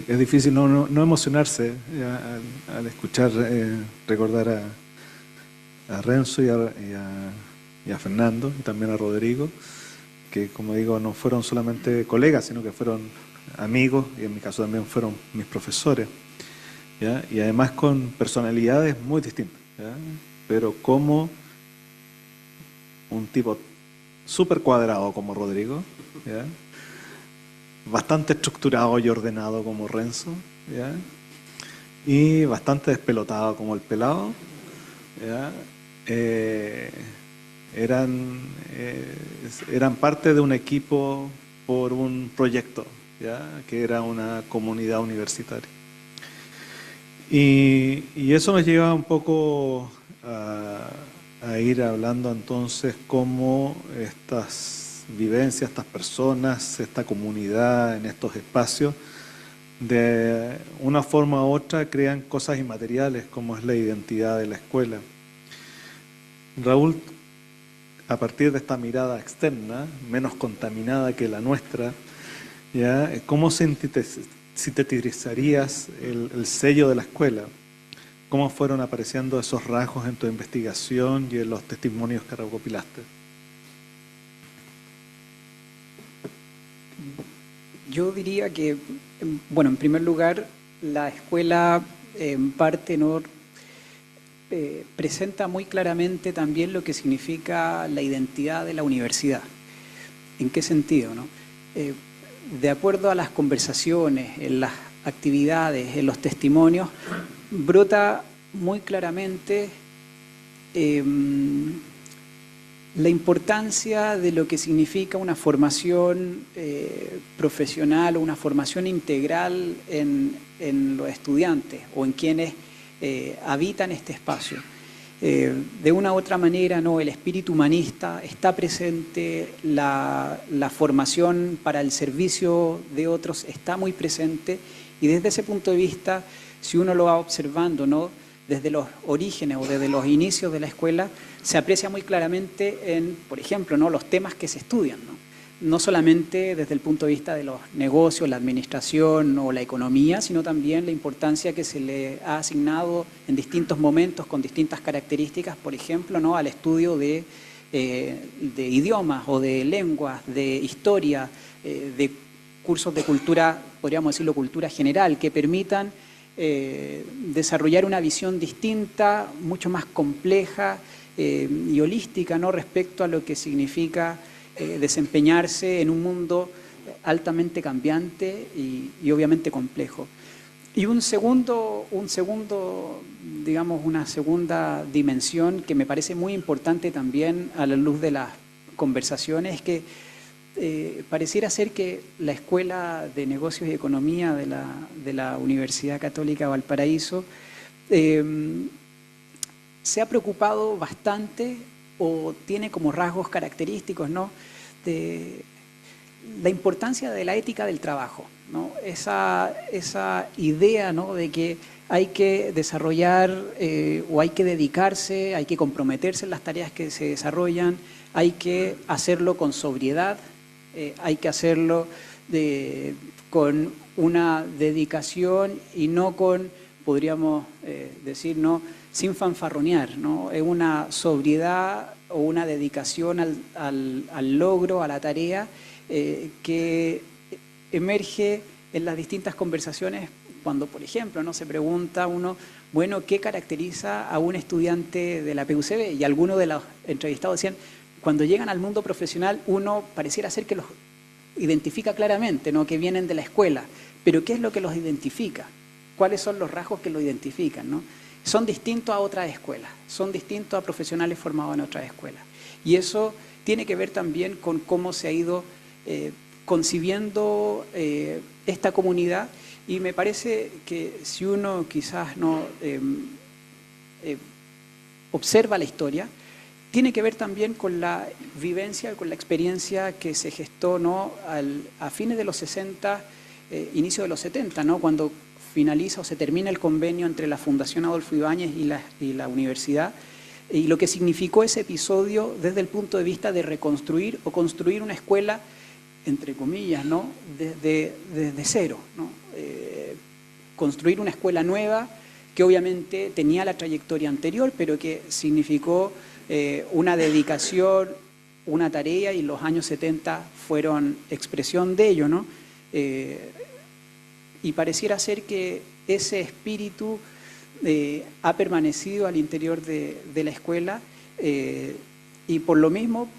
Es difícil no emocionarse al escuchar, recordar a Renzo y a Fernando, y también a Rodrigo, que, como digo, no fueron solamente colegas, sino que fueron amigos, y en mi caso también fueron mis profesores, ¿ya? Y además con personalidades muy distintas, ¿ya? Pero como un tipo súper cuadrado como Rodrigo, ¿ya?, bastante estructurado y ordenado como Renzo, ¿ya?, y bastante despelotado como el pelado, ¿ya? Eran parte de un equipo por un proyecto, ¿ya?, que era una comunidad universitaria. Y eso nos lleva un poco a ir hablando entonces cómo estas vivencias, estas personas, esta comunidad en estos espacios, de una forma u otra crean cosas inmateriales como es la identidad de la escuela. Raúl, a partir de esta mirada externa, menos contaminada que la nuestra, ¿ya?, ¿cómo sintetizarías el sello de la escuela? ¿Cómo fueron apareciendo esos rasgos en tu investigación y en los testimonios que recopilaste? Yo diría que, bueno, en primer lugar, la escuela en parte presenta muy claramente también lo que significa la identidad de la universidad. ¿En qué sentido, no? De acuerdo a las conversaciones, en las actividades, en los testimonios, brota muy claramente la importancia de lo que significa una formación profesional o una formación integral en los estudiantes o en quienes habitan este espacio. De una u otra manera, ¿no?, el espíritu humanista está presente, la formación para el servicio de otros está muy presente, y desde ese punto de vista, si uno lo va observando, ¿no?, desde los orígenes o desde los inicios de la escuela, se aprecia muy claramente en, por ejemplo, ¿no?, los temas que se estudian, no solamente desde el punto de vista de los negocios, la administración o la economía, sino también la importancia que se le ha asignado en distintos momentos con distintas características, por ejemplo, ¿no?, al estudio de idiomas o de lenguas, de historia, de cursos de cultura, podríamos decirlo, cultura general, que permitan desarrollar una visión distinta, mucho más compleja y holística, ¿no?, respecto a lo que significa desempeñarse en un mundo altamente cambiante y obviamente complejo. Y un segundo, digamos, una segunda dimensión que me parece muy importante también a la luz de las conversaciones es que pareciera ser que la Escuela de Negocios y Economía de la Universidad Católica Valparaíso se ha preocupado bastante o tiene como rasgos característicos, ¿no?, de la importancia de la ética del trabajo, ¿no? Esa idea, ¿no?, de que hay que desarrollar o hay que dedicarse, hay que comprometerse en las tareas que se desarrollan, hay que hacerlo con sobriedad, hay que hacerlo con una dedicación y no con, podríamos decir, ¿no?, sin fanfarronear, ¿no? Es una sobriedad o una dedicación al logro, a la tarea, que emerge en las distintas conversaciones cuando, por ejemplo, ¿no?, se pregunta uno, bueno, ¿qué caracteriza a un estudiante de la PUCB? Y algunos de los entrevistados decían, cuando llegan al mundo profesional, uno pareciera ser que los identifica claramente, ¿no?, que vienen de la escuela, pero ¿qué es lo que los identifica? ¿Cuáles son los rasgos que lo identifican, ¿no? Son distintos a otras escuelas, son distintos a profesionales formados en otras escuelas. Y eso tiene que ver también con cómo se ha ido concibiendo esta comunidad, y me parece que si uno quizás no observa la historia, tiene que ver también con la vivencia, con la experiencia que se gestó, ¿no?, a fines de los 60, inicio de los 70, ¿no?, cuando finaliza o se termina el convenio entre la Fundación Adolfo Ibáñez y la universidad, y lo que significó ese episodio desde el punto de vista de reconstruir o construir una escuela, entre comillas, ¿no?, desde cero, ¿no? Construir una escuela nueva que obviamente tenía la trayectoria anterior, pero que significó una dedicación, una tarea, y los años 70 fueron expresión de ello, ¿no? Y pareciera ser que ese espíritu ha permanecido al interior de la escuela, y por lo mismo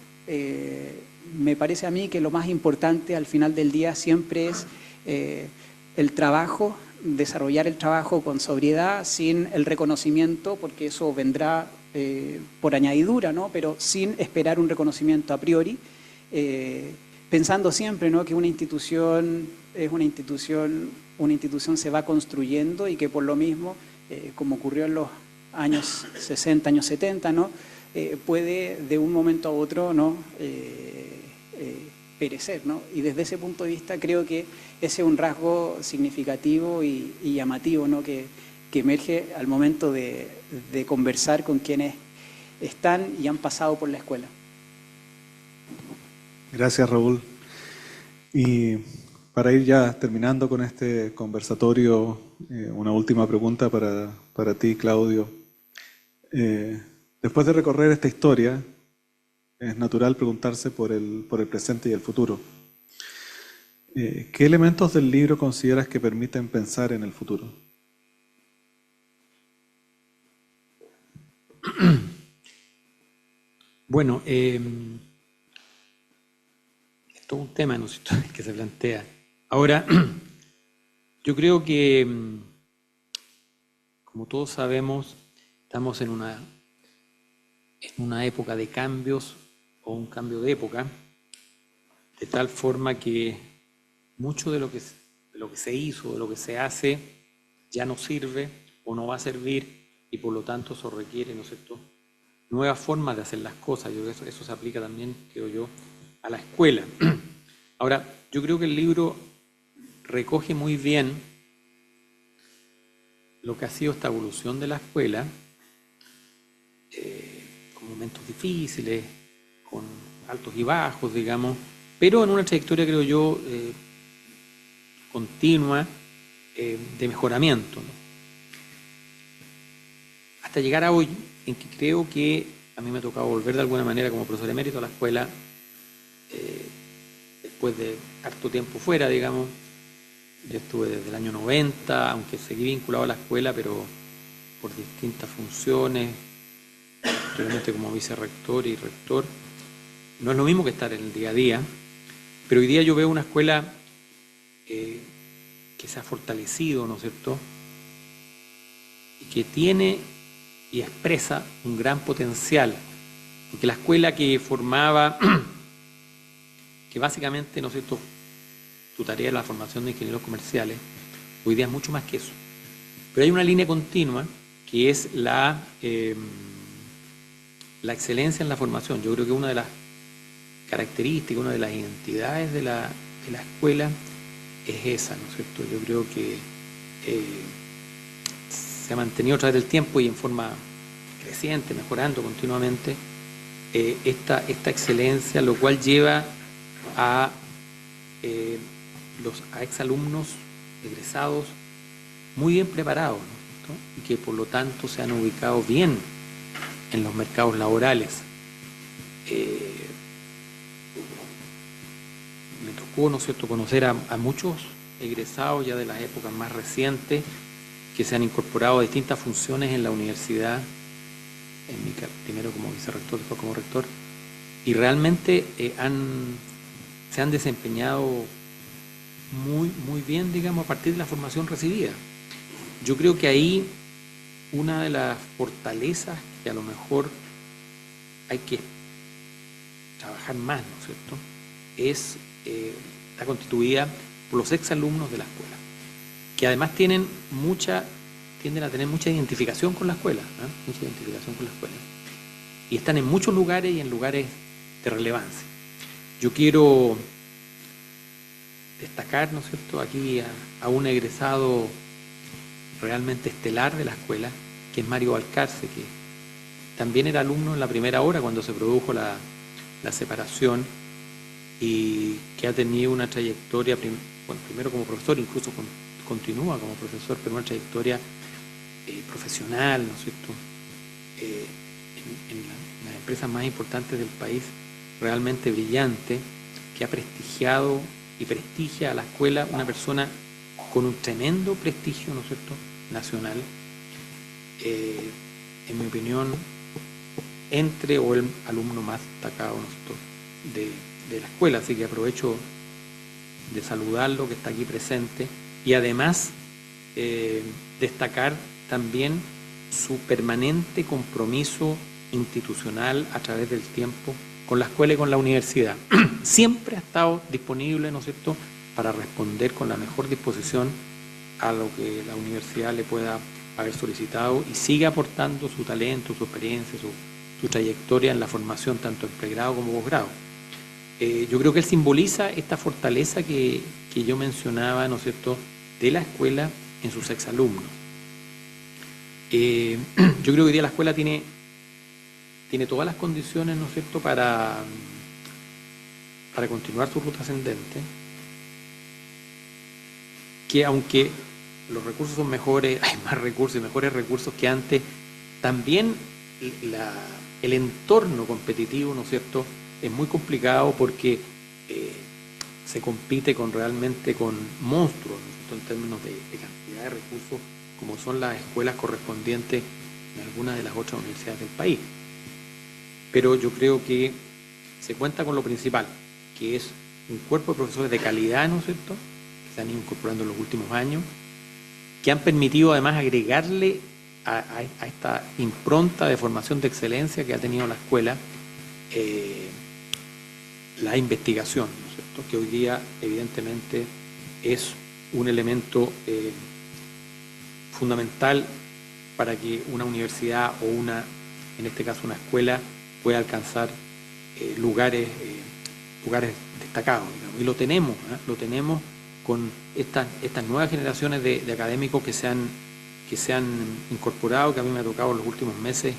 me parece a mí que lo más importante al final del día siempre es el trabajo, desarrollar el trabajo con sobriedad, sin el reconocimiento, porque eso vendrá por añadidura, ¿no?, pero sin esperar un reconocimiento a priori, pensando siempre, ¿no?, que una institución es una institución se va construyendo, y que por lo mismo, como ocurrió en los años 60, años 70, ¿no?, puede de un momento a otro, ¿no?, perecer, ¿no? Y desde ese punto de vista creo que ese es un rasgo significativo y llamativo, ¿no?, que emerge al momento de conversar con quienes están y han pasado por la escuela. Gracias, Raúl. Y para ir ya terminando con este conversatorio, una última pregunta para ti, Claudio. Después de recorrer esta historia, es natural preguntarse por el presente y el futuro. ¿Qué elementos del libro consideras que permiten pensar en el futuro? Bueno, esto es un tema, ¿no?, que se plantea. Ahora, yo creo que, como todos sabemos, estamos en una época de cambios, o un cambio de época, de tal forma que mucho de lo que se hizo, de lo que se hace, ya no sirve o no va a servir, y por lo tanto eso requiere, ¿no es cierto?, nuevas formas de hacer las cosas. Yo creo que eso se aplica también, creo yo, a la escuela. Ahora, yo creo que el libro recoge muy bien lo que ha sido esta evolución de la escuela, con momentos difíciles, con altos y bajos, digamos, pero en una trayectoria, creo yo, continua, de mejoramiento, ¿no?, hasta llegar a hoy, en que creo que a mí me ha tocado volver de alguna manera como profesor emérito a la escuela, después de harto tiempo fuera, digamos. Yo estuve desde el año 90, aunque seguí vinculado a la escuela, pero por distintas funciones, actualmente como vicerrector y rector. No es lo mismo que estar en el día a día, pero hoy día yo veo una escuela que se ha fortalecido, ¿no es cierto?, y que tiene y expresa un gran potencial, porque la escuela que formaba que básicamente, ¿no es cierto?, tu tarea es la formación de ingenieros comerciales, hoy día es mucho más que eso. Pero hay una línea continua que es la excelencia en la formación. Yo creo que una de las características, una de las identidades de la escuela es esa, ¿no es cierto? Yo creo que se ha mantenido a través del tiempo y en forma creciente, mejorando continuamente, esta excelencia, lo cual lleva a exalumnos egresados muy bien preparados, ¿no es cierto? Y que por lo tanto se han ubicado bien en los mercados laborales. Me tocó, ¿no es cierto?, conocer a muchos egresados ya de las épocas más recientes que se han incorporado a distintas funciones en la universidad, primero como vicerrector, después como rector, y realmente se han desempeñado muy bien, digamos, a partir de la formación recibida. Yo creo que ahí una de las fortalezas que a lo mejor hay que trabajar más, ¿no es cierto?, está constituida por los exalumnos de la escuela, que además tienden a tener mucha identificación con la escuela, y están en muchos lugares y en lugares de relevancia. Yo quiero destacar, ¿no es cierto?, aquí a un egresado realmente estelar de la escuela, que es Mario Balcarce, que también era alumno en la primera hora cuando se produjo la separación, y que ha tenido una trayectoria, primero como profesor, incluso continúa como profesor, pero una trayectoria profesional, ¿no es cierto?, en las empresas más importantes del país, realmente brillante, que ha prestigiado y prestigia a la escuela, una persona con un tremendo prestigio, ¿no es cierto?, nacional, en mi opinión, o el alumno más destacado, ¿no es cierto?, de la escuela. Así que aprovecho de saludarlo, que está aquí presente, y además destacar también su permanente compromiso institucional a través del tiempo con la escuela y con la universidad. Siempre ha estado disponible, ¿no es cierto?, para responder con la mejor disposición a lo que la universidad le pueda haber solicitado, y sigue aportando su talento, su experiencia, su trayectoria en la formación tanto en pregrado como posgrado. Yo creo que él simboliza esta fortaleza que yo mencionaba, ¿no es cierto?, de la escuela en sus exalumnos. Yo creo que hoy día la escuela tiene todas las condiciones, ¿no es cierto?, para continuar su ruta ascendente, que aunque los recursos son mejores, hay más recursos y mejores recursos que antes, también el entorno competitivo, ¿no es cierto?, es muy complicado, porque se compite realmente con monstruos, ¿no es cierto?, en términos de cantidad de recursos, como son las escuelas correspondientes en algunas de las otras universidades del país. Pero yo creo que se cuenta con lo principal, que es un cuerpo de profesores de calidad, ¿no es cierto?, que se han ido incorporando en los últimos años, que han permitido además agregarle a esta impronta de formación de excelencia que ha tenido la escuela, la investigación, ¿no es cierto?, que hoy día evidentemente es un elemento fundamental para que una universidad o en este caso una escuela, pueda alcanzar lugares destacados, digamos. Y lo tenemos con estas nuevas generaciones de académicos que se han incorporado, que a mí me ha tocado en los últimos meses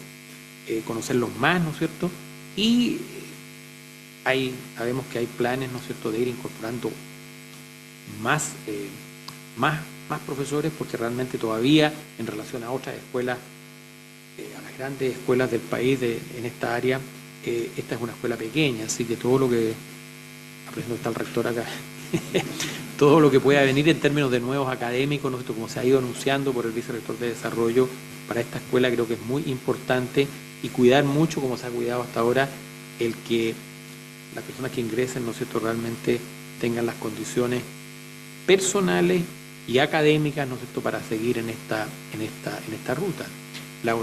conocerlos más, ¿no es cierto?, y sabemos que hay planes, ¿no es cierto?, de ir incorporando más profesores, porque realmente todavía, en relación a otras escuelas, a las grandes escuelas del país en esta área, esta es una escuela pequeña, así que todo lo que, apreciando está el rector acá, todo lo que pueda venir en términos de nuevos académicos, ¿no es cierto?, como se ha ido anunciando por el vicerrector de Desarrollo, para esta escuela creo que es muy importante, y cuidar mucho, como se ha cuidado hasta ahora, el que las personas que ingresen, ¿no es cierto?, realmente tengan las condiciones personales y académicas, ¿no es cierto?, para seguir en esta ruta. La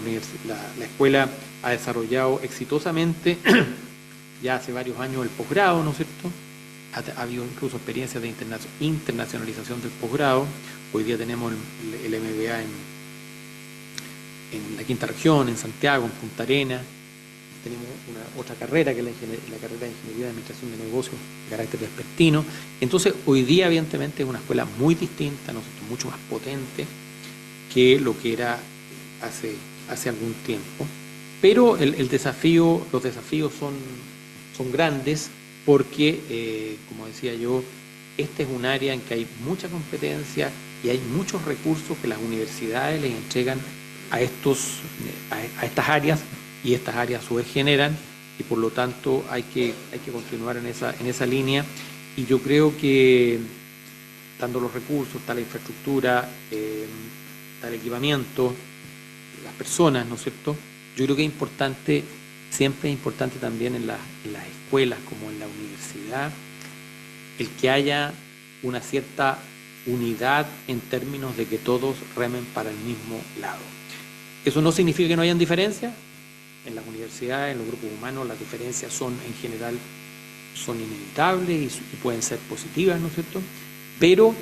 escuela ha desarrollado exitosamente ya hace varios años el posgrado, ¿no es cierto?, ha habido incluso experiencias de internacionalización del posgrado. Hoy día tenemos el MBA en la quinta región, en Santiago, en Punta Arenas. Tenemos otra carrera que es la carrera de Ingeniería de Administración de Negocios de carácter vespertino. Entonces, hoy día, evidentemente, es una escuela muy distinta, ¿no? Mucho más potente que lo que era hace algún tiempo. Pero los desafíos son grandes porque, como decía yo, este es un área en que hay mucha competencia y hay muchos recursos que las universidades les entregan a estas áreas, y estas áreas a su vez generan, y por lo tanto hay que continuar en esa línea. Y yo creo que dando los recursos, está la infraestructura, está el equipamiento, las personas, ¿no es cierto? Yo creo que es importante, siempre es importante también en las escuelas como en la universidad, el que haya una cierta unidad en términos de que todos remen para el mismo lado. Eso no significa que no hayan diferencias. En las universidades, en los grupos humanos, las diferencias en general son inevitables y pueden ser positivas, ¿no es cierto? Pero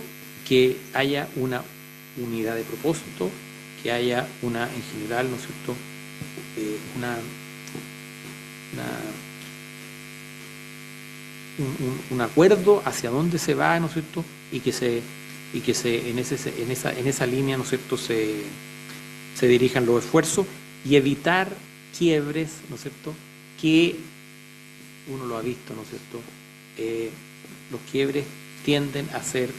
que haya una unidad de propósito, que haya en general, ¿no es cierto?, un acuerdo hacia dónde se va, ¿no es cierto?, y que en esa línea, ¿no es cierto?, se dirijan los esfuerzos y evitar quiebres, ¿no es cierto?, que uno lo ha visto, ¿no es cierto?, los quiebres tienden a ser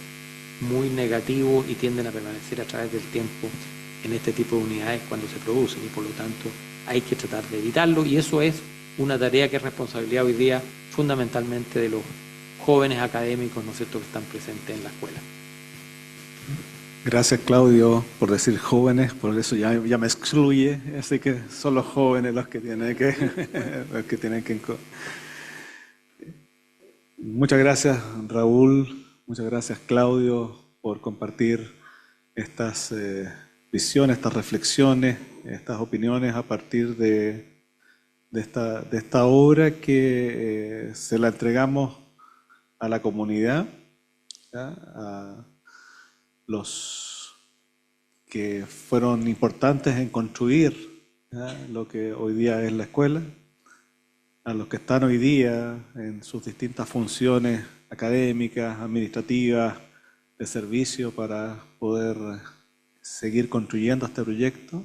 muy negativos y tienden a permanecer a través del tiempo en este tipo de unidades cuando se producen, y por lo tanto hay que tratar de evitarlo, y eso es una tarea que es responsabilidad hoy día fundamentalmente de los jóvenes académicos, ¿no es cierto?, que están presentes en la escuela. Gracias, Claudio, por decir jóvenes, por eso ya me excluye, así que son los jóvenes los que tienen que Muchas gracias, Raúl, muchas gracias, Claudio, por compartir estas visiones, estas reflexiones, estas opiniones a partir de esta obra que se la entregamos a la comunidad, ¿ya?, a los que fueron importantes en construir, ¿ya?, lo que hoy día es la escuela, a los que están hoy día en sus distintas funciones académicas, administrativas, de servicio para poder seguir construyendo este proyecto,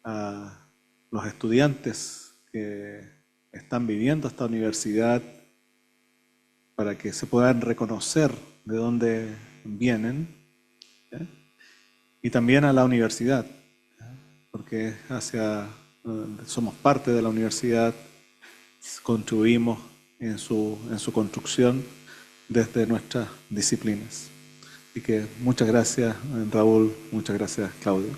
a los estudiantes que están viviendo esta universidad para que se puedan reconocer de dónde vienen, ¿ya?, y también a la universidad, ¿ya?, porque somos parte de la universidad, contribuimos en su construcción desde nuestras disciplinas. Así que muchas gracias, Raúl, muchas gracias, Claudio.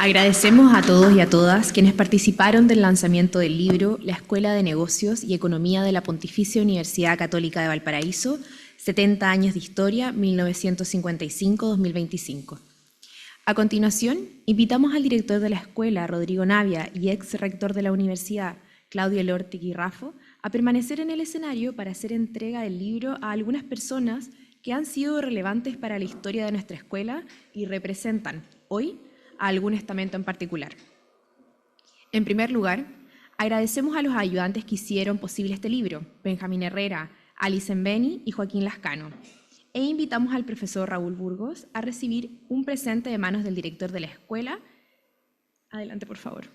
Agradecemos a todos y a todas quienes participaron del lanzamiento del libro La Escuela de Negocios y Economía de la Pontificia Universidad Católica de Valparaíso, 70 años de historia, 1955-2025. A continuación, invitamos al director de la escuela, Rodrigo Navia, y ex rector de la universidad, Claudio Elortegui Raffo, a permanecer en el escenario para hacer entrega del libro a algunas personas que han sido relevantes para la historia de nuestra escuela y representan hoy a algún estamento en particular. En primer lugar, agradecemos a los ayudantes que hicieron posible este libro, Benjamín Herrera, Alison Beni y Joaquín Lascano, e invitamos al profesor Raúl Burgos a recibir un presente de manos del director de la escuela. Adelante, por favor.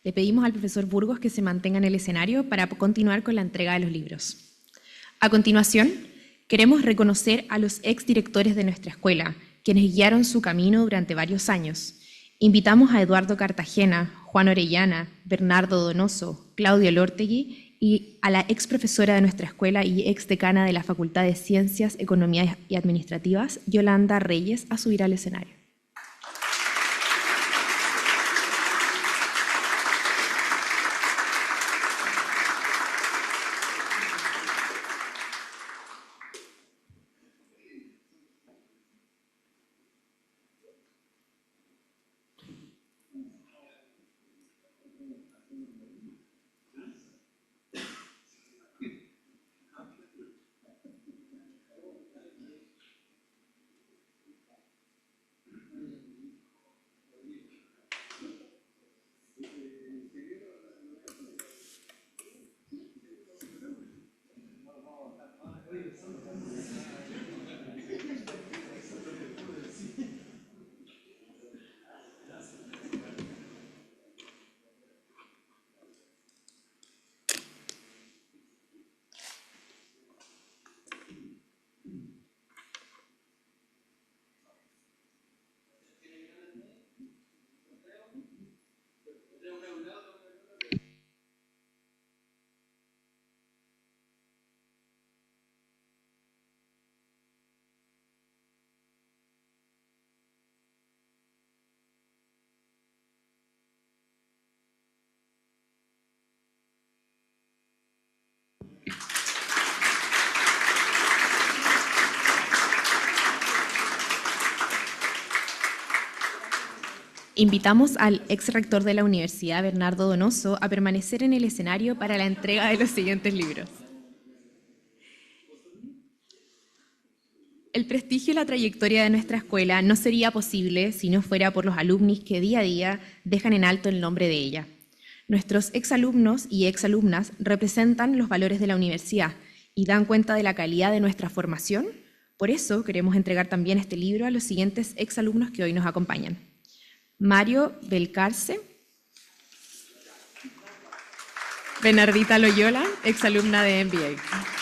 Le pedimos al profesor Burgos que se mantenga en el escenario para continuar con la entrega de los libros. A continuación, queremos reconocer a los exdirectores de nuestra escuela, quienes guiaron su camino durante varios años. Invitamos a Eduardo Cartagena, Juan Orellana, Bernardo Donoso, Claudio Elortegui y a la ex profesora de nuestra escuela y ex decana de la Facultad de Ciencias, Economía y Administrativas, Yolanda Reyes, a subir al escenario. Invitamos al ex rector de la universidad, Bernardo Donoso, a permanecer en el escenario para la entrega de los siguientes libros. El prestigio y la trayectoria de nuestra escuela no sería posible si no fuera por los alumnis que día a día dejan en alto el nombre de ella. Nuestros exalumnos y exalumnas representan los valores de la universidad y dan cuenta de la calidad de nuestra formación. Por eso queremos entregar también este libro a los siguientes exalumnos que hoy nos acompañan. Mario Belcarce, Bernardita Loyola, exalumna de MBA.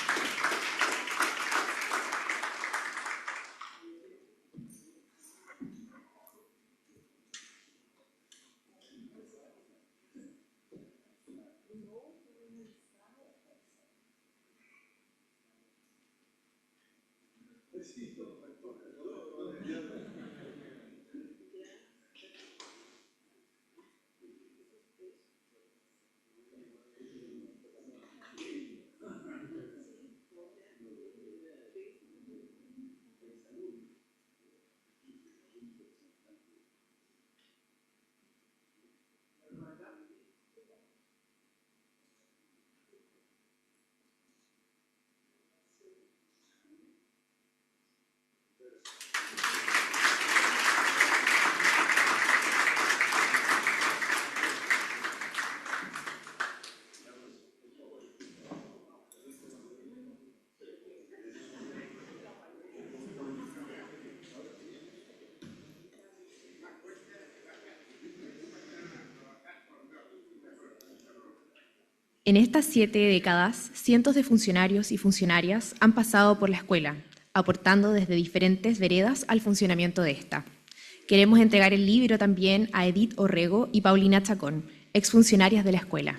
En estas 7 décadas, cientos de funcionarios y funcionarias han pasado por la escuela, aportando desde diferentes veredas al funcionamiento de esta. Queremos entregar el libro también a Edith Orrego y Paulina Chacón, exfuncionarias de la escuela.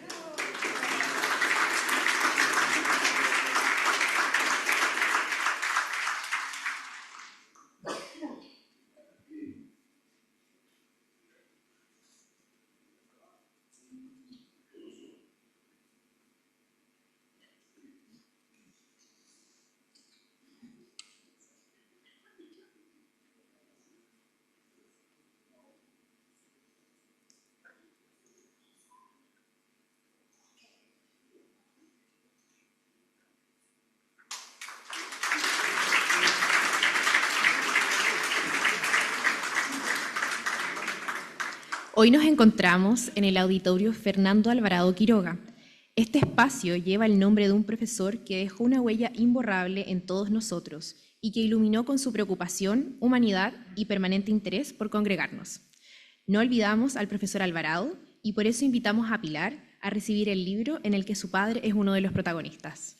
Hoy nos encontramos en el auditorio Fernando Alvarado Quiroga. Este espacio lleva el nombre de un profesor que dejó una huella imborrable en todos nosotros y que iluminó con su preocupación, humanidad y permanente interés por congregarnos. No olvidamos al profesor Alvarado y por eso invitamos a Pilar a recibir el libro en el que su padre es uno de los protagonistas.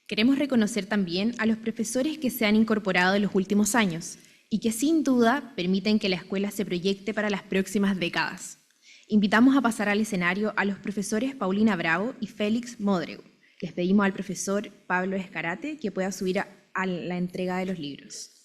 Queremos reconocer también a los profesores que se han incorporado en los últimos años y que sin duda permiten que la escuela se proyecte para las próximas décadas. Invitamos a pasar al escenario a los profesores Paulina Bravo y Félix Modrego. Les pedimos al profesor Pablo Escarate que pueda subir a la entrega de los libros.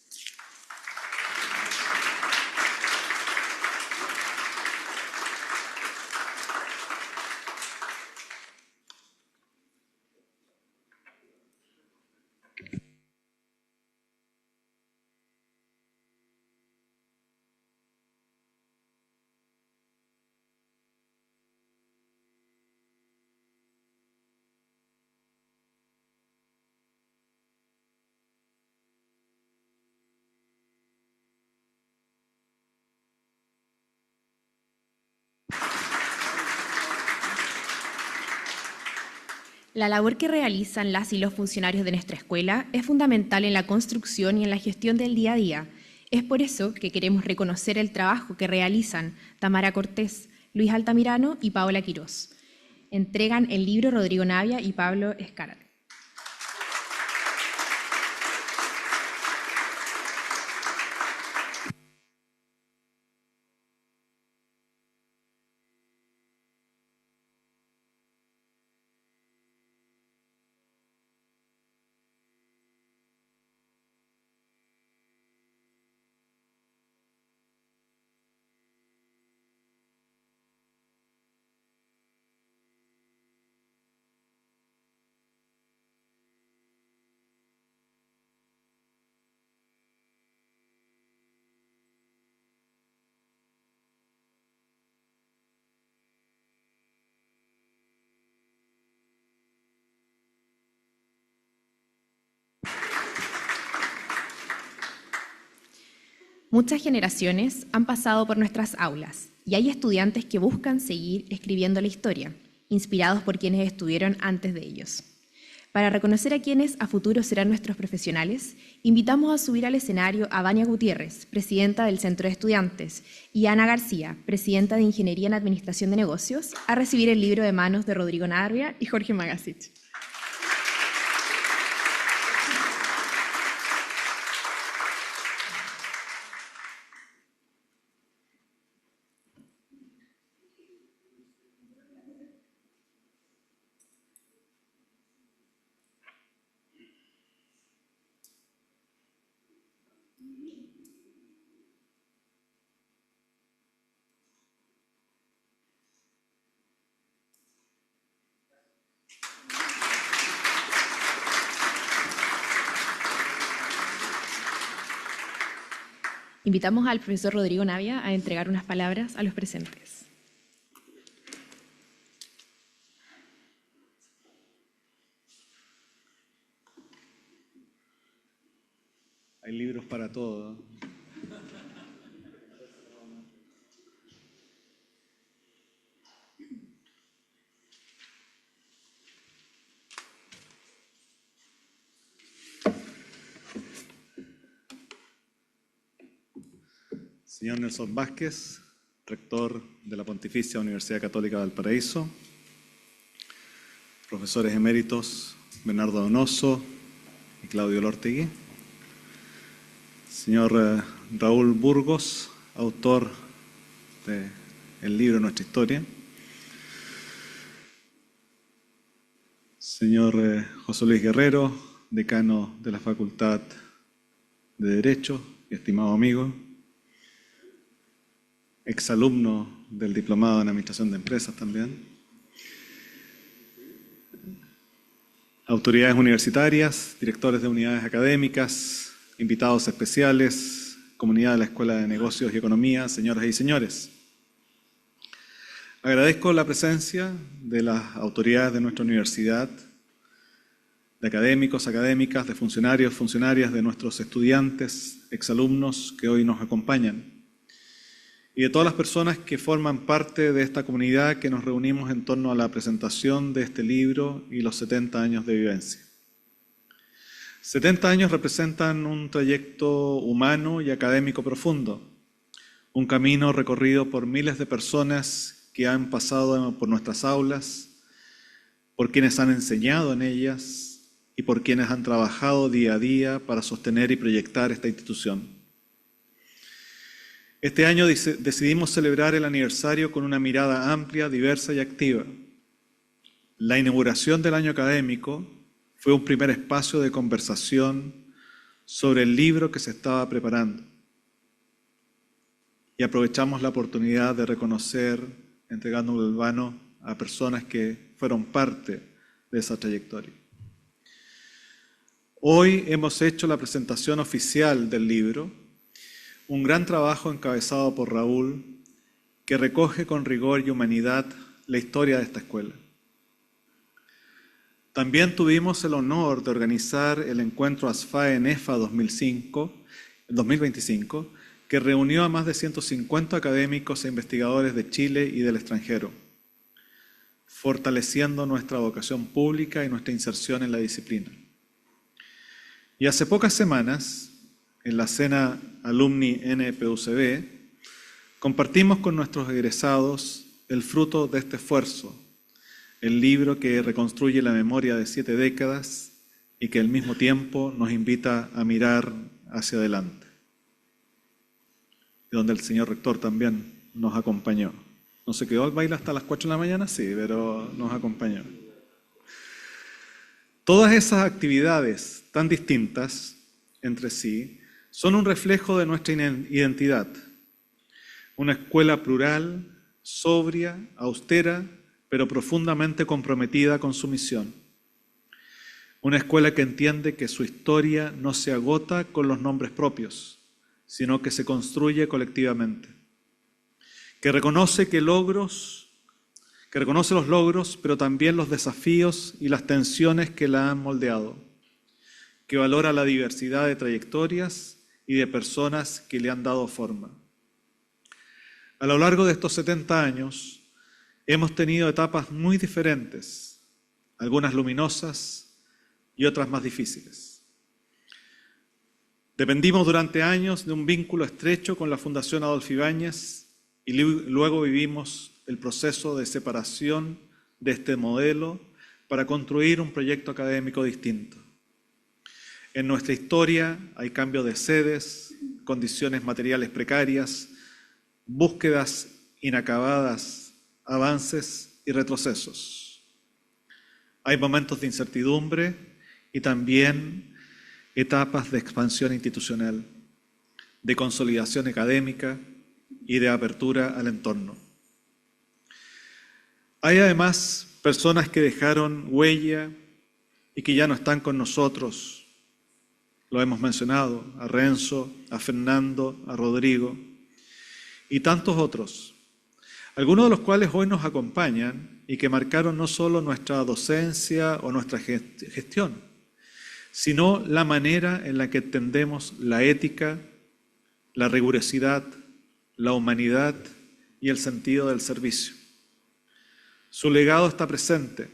La labor que realizan las y los funcionarios de nuestra escuela es fundamental en la construcción y en la gestión del día a día. Es por eso que queremos reconocer el trabajo que realizan Tamara Cortés, Luis Altamirano y Paola Quirós. Entregan el libro Rodrigo Navia y Pablo Escarate. Muchas generaciones han pasado por nuestras aulas y hay estudiantes que buscan seguir escribiendo la historia, inspirados por quienes estuvieron antes de ellos. Para reconocer a quienes a futuro serán nuestros profesionales, invitamos a subir al escenario a Vania Gutiérrez, presidenta del Centro de Estudiantes, y a Ana García, presidenta de Ingeniería en Administración de Negocios, a recibir el libro de manos de Rodrigo Navia y Jorge Magasich. Invitamos al profesor Rodrigo Navia a entregar unas palabras a los presentes. Hay libros para todo. Señor Nelson Vázquez, rector de la Pontificia Universidad Católica de Valparaíso, profesores eméritos Bernardo Donoso y Claudio Lortegui, señor Raúl Burgos, autor del libro Nuestra Historia, señor José Luis Guerrero, decano de la Facultad de Derecho y estimado amigo, exalumno del Diplomado en Administración de Empresas también, autoridades universitarias, directores de unidades académicas, invitados especiales, comunidad de la Escuela de Negocios y Economía, señoras y señores. Agradezco la presencia de las autoridades de nuestra universidad, de académicos, académicas, de funcionarios, funcionarias, de nuestros estudiantes, exalumnos que hoy nos acompañan, y de todas las personas que forman parte de esta comunidad que nos reunimos en torno a la presentación de este libro y los 70 años de vivencia. 70 años representan un trayecto humano y académico profundo, un camino recorrido por miles de personas que han pasado por nuestras aulas, por quienes han enseñado en ellas y por quienes han trabajado día a día para sostener y proyectar esta institución. Este año decidimos celebrar el aniversario con una mirada amplia, diversa y activa. La inauguración del año académico fue un primer espacio de conversación sobre el libro que se estaba preparando. Y aprovechamos la oportunidad de reconocer, entregando un galvano a personas que fueron parte de esa trayectoria. Hoy hemos hecho la presentación oficial del libro, un gran trabajo encabezado por Raúl, que recoge con rigor y humanidad la historia de esta escuela. También tuvimos el honor de organizar el encuentro ASFAE-NEFA 2025, que reunió a más de 150 académicos e investigadores de Chile y del extranjero, fortaleciendo nuestra vocación pública y nuestra inserción en la disciplina. Y hace pocas semanas, en la cena Alumni NPUCB, compartimos con nuestros egresados el fruto de este esfuerzo, el libro que reconstruye la memoria de 7 décadas y que al mismo tiempo nos invita a mirar hacia adelante. Y donde el señor rector también nos acompañó. ¿No se quedó al baile hasta las 4 de la mañana? Sí, pero nos acompañó. Todas esas actividades tan distintas entre sí son un reflejo de nuestra identidad. Una escuela plural, sobria, austera, pero profundamente comprometida con su misión. Una escuela que entiende que su historia no se agota con los nombres propios, sino que se construye colectivamente. Que reconoce los logros, pero también los desafíos y las tensiones que la han moldeado. Que valora la diversidad de trayectorias y de personas que le han dado forma. A lo largo de estos 70 años, hemos tenido etapas muy diferentes, algunas luminosas y otras más difíciles. Dependimos durante años de un vínculo estrecho con la Fundación Adolfo Ibáñez y luego vivimos el proceso de separación de este modelo para construir un proyecto académico distinto. En nuestra historia hay cambio de sedes, condiciones materiales precarias, búsquedas inacabadas, avances y retrocesos. Hay momentos de incertidumbre y también etapas de expansión institucional, de consolidación académica y de apertura al entorno. Hay además personas que dejaron huella y que ya no están con nosotros. Lo hemos mencionado, a Renzo, a Fernando, a Rodrigo y tantos otros, algunos de los cuales hoy nos acompañan y que marcaron no solo nuestra docencia o nuestra gestión, sino la manera en la que entendemos la ética, la rigurosidad, la humanidad y el sentido del servicio. Su legado está presente,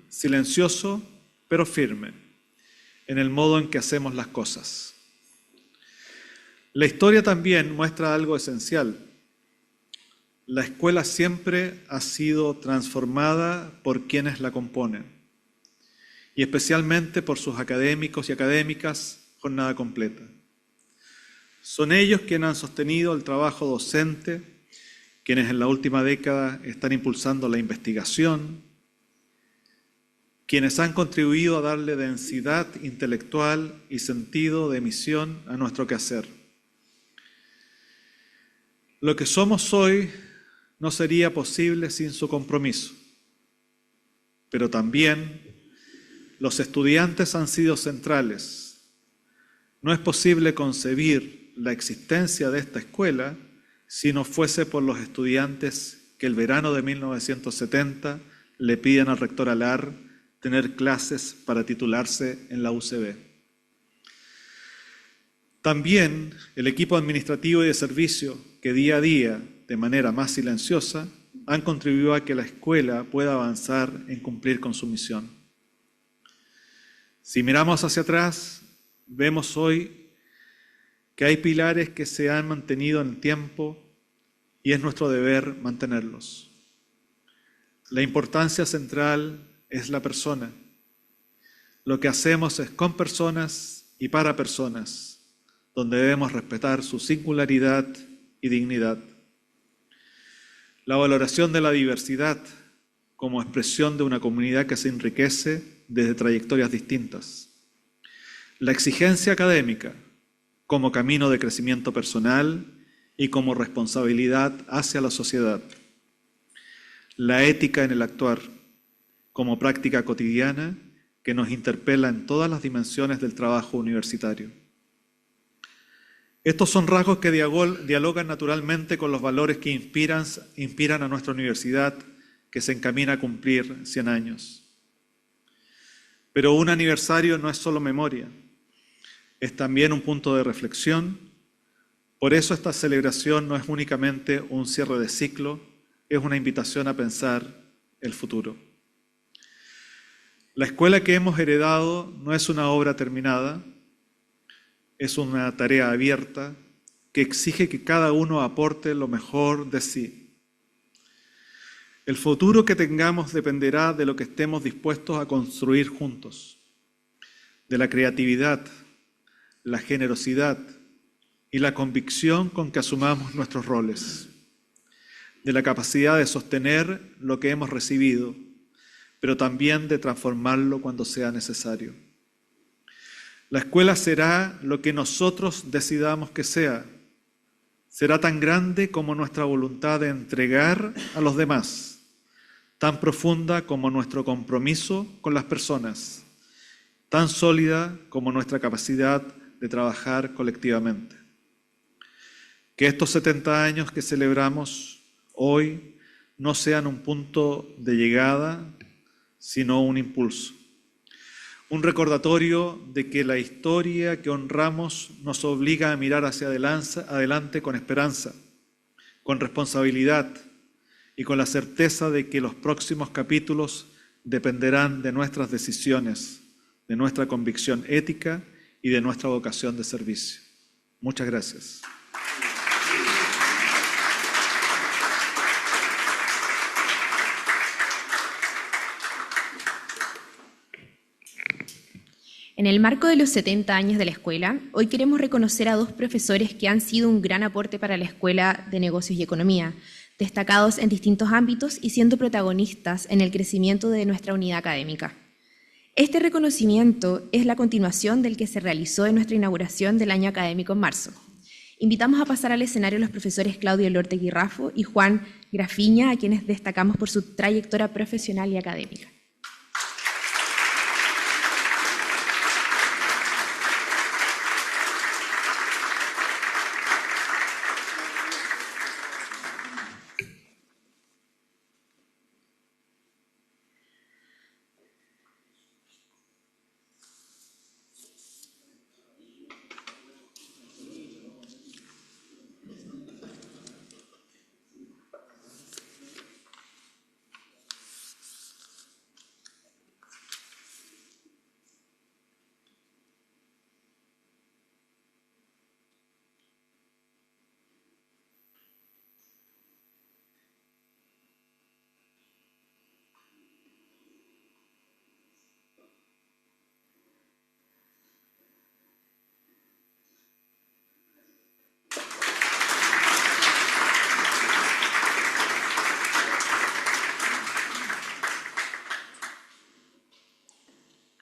silencioso pero firme, en el modo en que hacemos las cosas. La historia también muestra algo esencial. La escuela siempre ha sido transformada por quienes la componen, y especialmente por sus académicos y académicas jornada completa. Son ellos quienes han sostenido el trabajo docente, quienes en la última década están impulsando la investigación, quienes han contribuido a darle densidad intelectual y sentido de misión a nuestro quehacer. Lo que somos hoy no sería posible sin su compromiso, pero también los estudiantes han sido centrales. No es posible concebir la existencia de esta escuela si no fuese por los estudiantes que el verano de 1970 le piden al rector Alar tener clases para titularse en la UCB. También el equipo administrativo y de servicio que día a día, de manera más silenciosa, han contribuido a que la escuela pueda avanzar en cumplir con su misión. Si miramos hacia atrás, vemos hoy que hay pilares que se han mantenido en el tiempo y es nuestro deber mantenerlos. La importancia central es la persona. Lo que hacemos es con personas y para personas, donde debemos respetar su singularidad y dignidad. La valoración de la diversidad como expresión de una comunidad que se enriquece desde trayectorias distintas. La exigencia académica como camino de crecimiento personal y como responsabilidad hacia la sociedad. La ética en el actuar como práctica cotidiana que nos interpela en todas las dimensiones del trabajo universitario. Estos son rasgos que dialogan naturalmente con los valores que inspiran a nuestra universidad, que se encamina a cumplir 100 años. Pero un aniversario no es solo memoria, es también un punto de reflexión. Por eso esta celebración no es únicamente un cierre de ciclo, es una invitación a pensar el futuro. La escuela que hemos heredado no es una obra terminada, es una tarea abierta que exige que cada uno aporte lo mejor de sí. El futuro que tengamos dependerá de lo que estemos dispuestos a construir juntos, de la creatividad, la generosidad y la convicción con que asumamos nuestros roles, de la capacidad de sostener lo que hemos recibido, pero también de transformarlo cuando sea necesario. La escuela será lo que nosotros decidamos que sea. Será tan grande como nuestra voluntad de entregar a los demás, tan profunda como nuestro compromiso con las personas, tan sólida como nuestra capacidad de trabajar colectivamente. Que estos 70 años que celebramos hoy no sean un punto de llegada, sino un impulso. Un recordatorio de que la historia que honramos nos obliga a mirar hacia adelante con esperanza, con responsabilidad y con la certeza de que los próximos capítulos dependerán de nuestras decisiones, de nuestra convicción ética y de nuestra vocación de servicio. Muchas gracias. En el marco de los 70 años de la escuela, hoy queremos reconocer a dos profesores que han sido un gran aporte para la Escuela de Negocios y Economía, destacados en distintos ámbitos y siendo protagonistas en el crecimiento de nuestra unidad académica. Este reconocimiento es la continuación del que se realizó en nuestra inauguración del año académico en marzo. Invitamos a pasar al escenario a los profesores Claudio Elortegui Raffo y Juan Grafiña, a quienes destacamos por su trayectoria profesional y académica.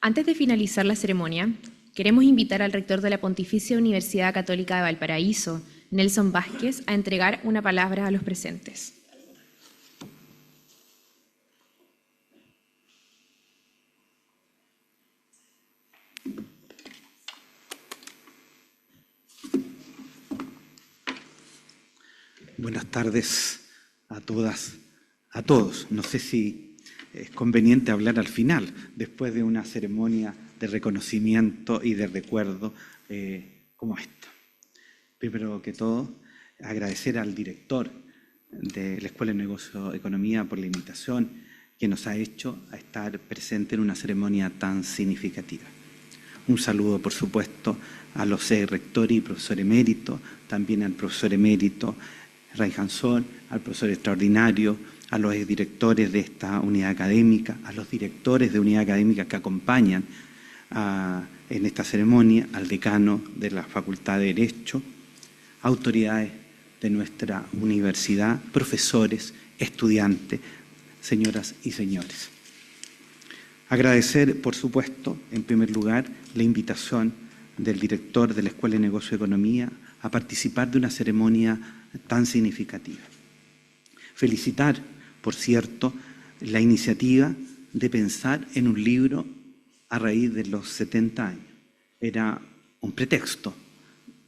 Antes de finalizar la ceremonia, queremos invitar al rector de la Pontificia Universidad Católica de Valparaíso, Nelson Vázquez, a entregar una palabra a los presentes. Buenas tardes a todas, a todos. No sé si es conveniente hablar al final, después de una ceremonia de reconocimiento y de recuerdo como esta. Primero que todo, agradecer al director de la Escuela de Negocio y Economía por la invitación que nos ha hecho a estar presente en una ceremonia tan significativa. Un saludo, por supuesto, a los rectores y profesor emérito, también al profesor emérito Ray Jansson, al profesor extraordinario, a los directores de esta unidad académica, a los directores de unidad académica que acompañan en esta ceremonia, al decano de la Facultad de Derecho, autoridades de nuestra universidad, profesores, estudiantes, señoras y señores. Agradecer, por supuesto, en primer lugar, la invitación del director de la Escuela de Negocio y Economía a participar de una ceremonia tan significativa. Felicitar, por cierto, la iniciativa de pensar en un libro a raíz de los 70 años. Era un pretexto,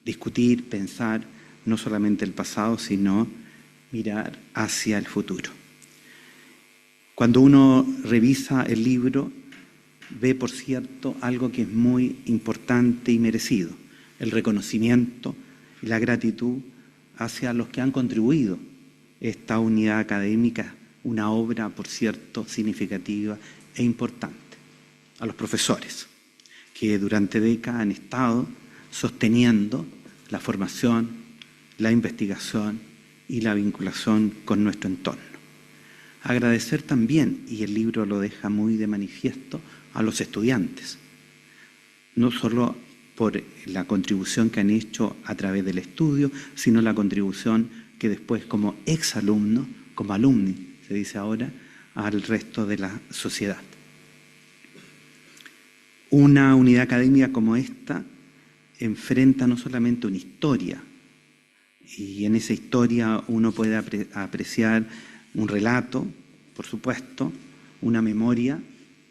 discutir, pensar, no solamente el pasado, sino mirar hacia el futuro. Cuando uno revisa el libro, ve, por cierto, algo que es muy importante y merecido, el reconocimiento y la gratitud hacia los que han contribuido esta unidad académica, una obra, por cierto, significativa e importante. A los profesores, que durante décadas han estado sosteniendo la formación, la investigación y la vinculación con nuestro entorno. Agradecer también, y el libro lo deja muy de manifiesto, a los estudiantes, no solo por la contribución que han hecho a través del estudio, sino la contribución que después como exalumnos, como alumni, se dice ahora, al resto de la sociedad. Una unidad académica como esta enfrenta no solamente una historia, y en esa historia uno puede apreciar un relato, por supuesto, una memoria,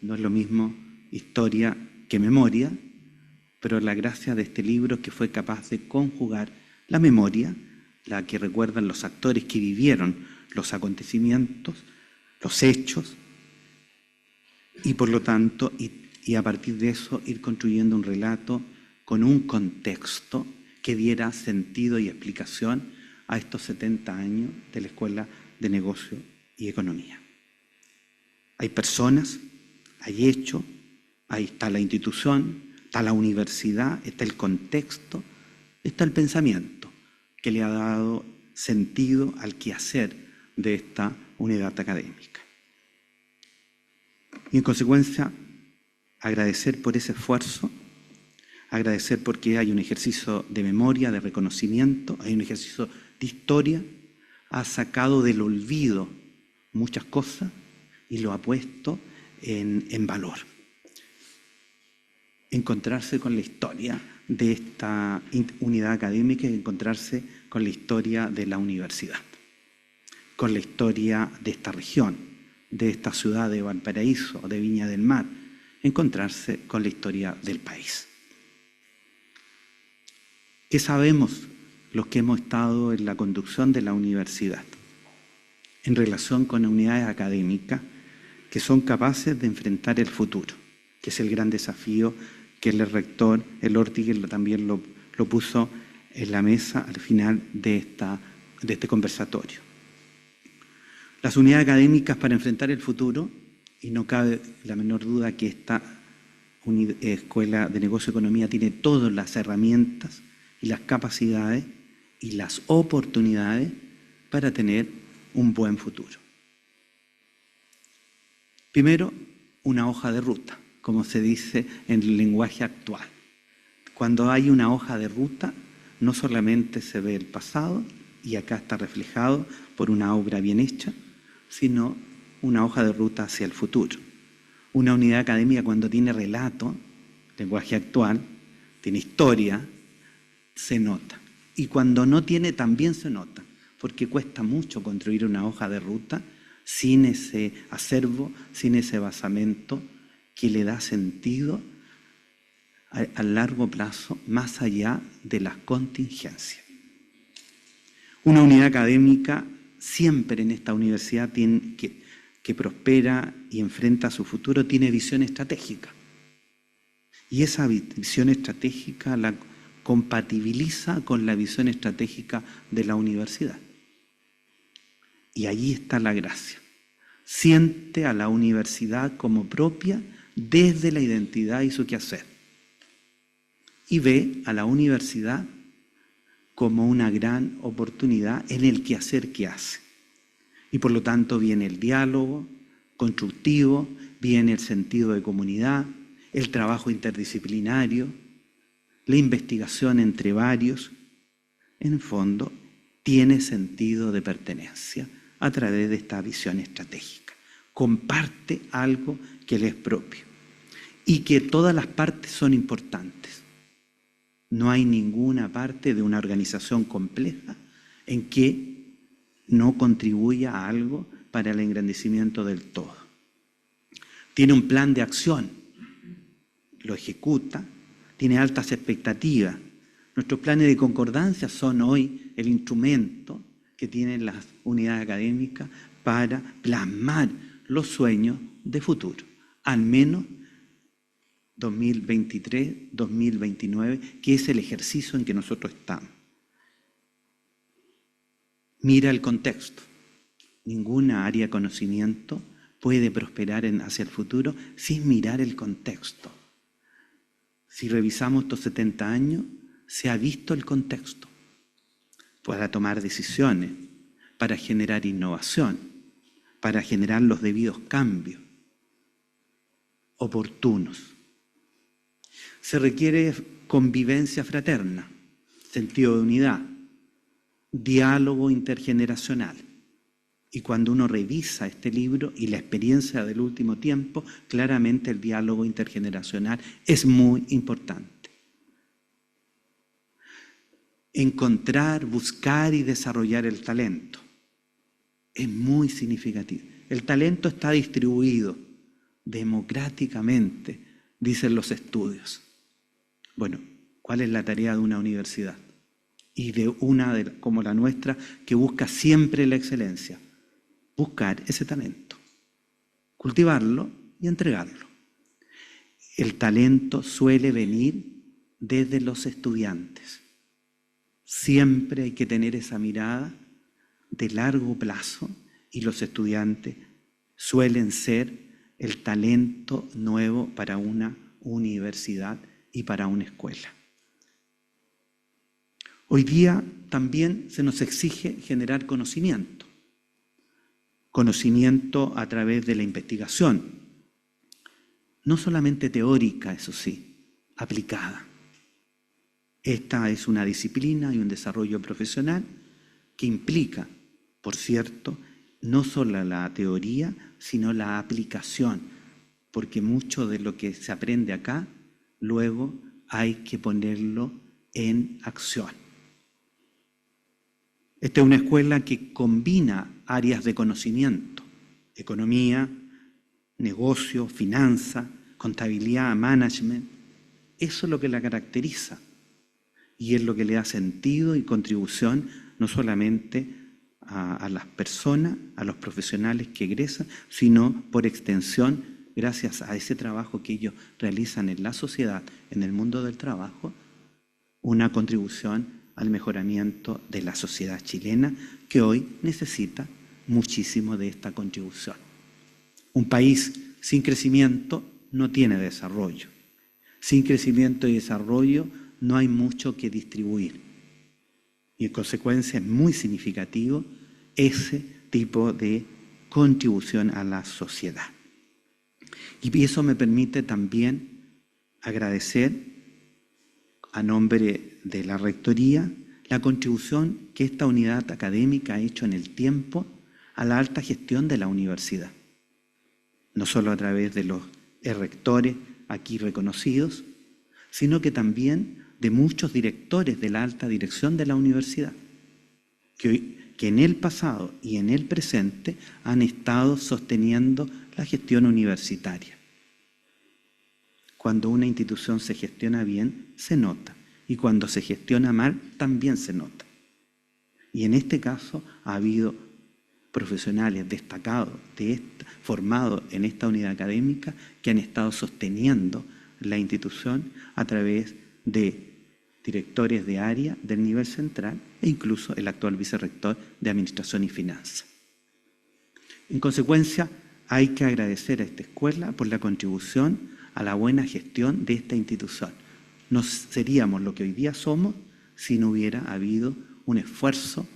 no es lo mismo historia que memoria, pero la gracia de este libro es que fue capaz de conjugar la memoria, la que recuerdan los actores que vivieron los acontecimientos, los hechos, y por lo tanto, y a partir de eso ir construyendo un relato con un contexto que diera sentido y explicación a estos 70 años de la Escuela de Negocio y Economía. Hay personas, hay hechos, ahí está la institución, está la universidad, está el contexto, está el pensamiento que le ha dado sentido al quehacer de esta unidad académica. Y en consecuencia, agradecer por ese esfuerzo, agradecer porque hay un ejercicio de memoria, de reconocimiento, hay un ejercicio de historia, ha sacado del olvido muchas cosas y lo ha puesto en valor. Encontrarse con la historia de esta unidad académica y encontrarse con la historia de la universidad, con la historia de esta región, de esta ciudad de Valparaíso, de Viña del Mar, encontrarse con la historia del país. ¿Qué sabemos los que hemos estado en la conducción de la universidad en relación con unidades académicas que son capaces de enfrentar el futuro, que es el gran desafío que el rector, el Ortiguer, también lo puso en la mesa al final de este conversatorio? Las unidades académicas para enfrentar el futuro, y no cabe la menor duda que esta Escuela de Negocio y Economía tiene todas las herramientas y las capacidades y las oportunidades para tener un buen futuro. Primero, una hoja de ruta, como se dice en el lenguaje actual. Cuando hay una hoja de ruta, no solamente se ve el pasado, y acá está reflejado por una obra bien hecha, sino una hoja de ruta hacia el futuro. Una unidad académica, cuando tiene relato, lenguaje actual, tiene historia, se nota. Y cuando no tiene, también se nota, porque cuesta mucho construir una hoja de ruta sin ese acervo, sin ese basamento que le da sentido a largo plazo, más allá de las contingencias. Una unidad académica siempre en esta universidad que prospera y enfrenta su futuro tiene visión estratégica. Y esa visión estratégica la compatibiliza con la visión estratégica de la universidad. Y allí está la gracia. Siente a la universidad como propia desde la identidad y su quehacer. Y ve a la universidad como una gran oportunidad en el quehacer que hace. Y por lo tanto viene el diálogo constructivo, viene el sentido de comunidad, el trabajo interdisciplinario, la investigación entre varios. En el fondo, tiene sentido de pertenencia a través de esta visión estratégica. Comparte algo que le es propio y que todas las partes son importantes. No hay ninguna parte de una organización compleja en que no contribuya a algo para el engrandecimiento del todo. Tiene un plan de acción, lo ejecuta, tiene altas expectativas. Nuestros planes de concordancia son hoy el instrumento que tienen las unidades académicas para plasmar los sueños de futuro, al menos 2023, 2029, que es el ejercicio en que nosotros estamos. Mira el contexto. Ninguna área de conocimiento puede prosperar hacia el futuro sin mirar el contexto. Si revisamos estos 70 años, se ha visto el contexto para tomar decisiones, para generar innovación, para generar los debidos cambios oportunos. Se requiere convivencia fraterna, sentido de unidad, diálogo intergeneracional. Y cuando uno revisa este libro y la experiencia del último tiempo, claramente el diálogo intergeneracional es muy importante. Encontrar, buscar y desarrollar el talento es muy significativo. El talento está distribuido democráticamente, dicen los estudios. Bueno, ¿cuál es la tarea de una universidad? Y de una como la nuestra, que busca siempre la excelencia. Buscar ese talento, cultivarlo y entregarlo. El talento suele venir desde los estudiantes. Siempre hay que tener esa mirada de largo plazo y los estudiantes suelen ser el talento nuevo para una universidad y para una escuela. Hoy día también se nos exige generar conocimiento. Conocimiento a través de la investigación. No solamente teórica, eso sí, aplicada. Esta es una disciplina y un desarrollo profesional que implica, por cierto, no solo la teoría, sino la aplicación, porque mucho de lo que se aprende acá, luego hay que ponerlo en acción. Esta es una escuela que combina áreas de conocimiento, economía, negocio, finanza, contabilidad, management. Eso es lo que la caracteriza y es lo que le da sentido y contribución no solamente a las personas, a los profesionales que egresan, sino por extensión, gracias a ese trabajo que ellos realizan en la sociedad, en el mundo del trabajo, una contribución al mejoramiento de la sociedad chilena, que hoy necesita muchísimo de esta contribución. Un país sin crecimiento no tiene desarrollo. Sin crecimiento y desarrollo no hay mucho que distribuir. Y en consecuencia es muy significativo ese tipo de contribución a la sociedad. Y eso me permite también agradecer a nombre de la Rectoría la contribución que esta unidad académica ha hecho en el tiempo a la alta gestión de la universidad. No solo a través de los rectores aquí reconocidos, sino que también de muchos directores de la alta dirección de la universidad, que en el pasado y en el presente han estado sosteniendo la gestión universitaria. Cuando una institución se gestiona bien, se nota. Y cuando se gestiona mal, también se nota. Y en este caso ha habido profesionales destacados formados en esta unidad académica que han estado sosteniendo la institución a través de directores de área del nivel central e incluso el actual vicerrector de Administración y Finanzas. En consecuencia, hay que agradecer a esta escuela por la contribución a la buena gestión de esta institución. No seríamos lo que hoy día somos si no hubiera habido un esfuerzo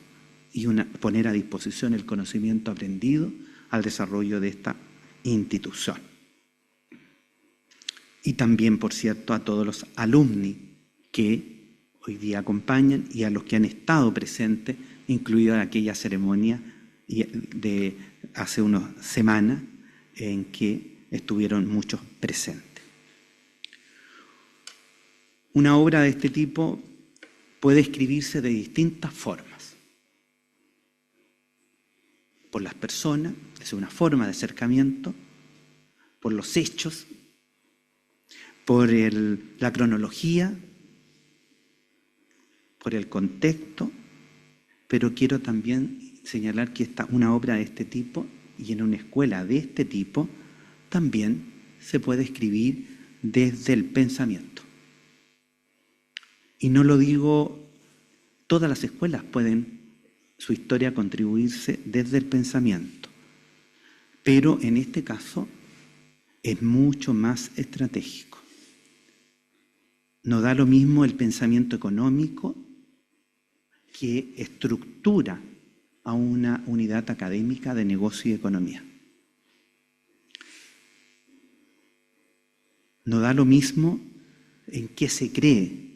y poner a disposición el conocimiento aprendido al desarrollo de esta institución. Y también, por cierto, a todos los alumni que hoy día acompañan y a los que han estado presentes, incluida aquella ceremonia de hace unas semanas en que estuvieron muchos presentes. Una obra de este tipo puede escribirse de distintas formas. Por las personas, es una forma de acercamiento, por los hechos, por la cronología, por el contexto, pero quiero también señalar que una obra de este tipo y en una escuela de este tipo también se puede escribir desde el pensamiento. Y no lo digo, todas las escuelas pueden su historia contribuirse desde el pensamiento, pero en este caso es mucho más estratégico. No da lo mismo el pensamiento económico que estructura a una unidad académica de negocio y economía. No da lo mismo en qué se cree,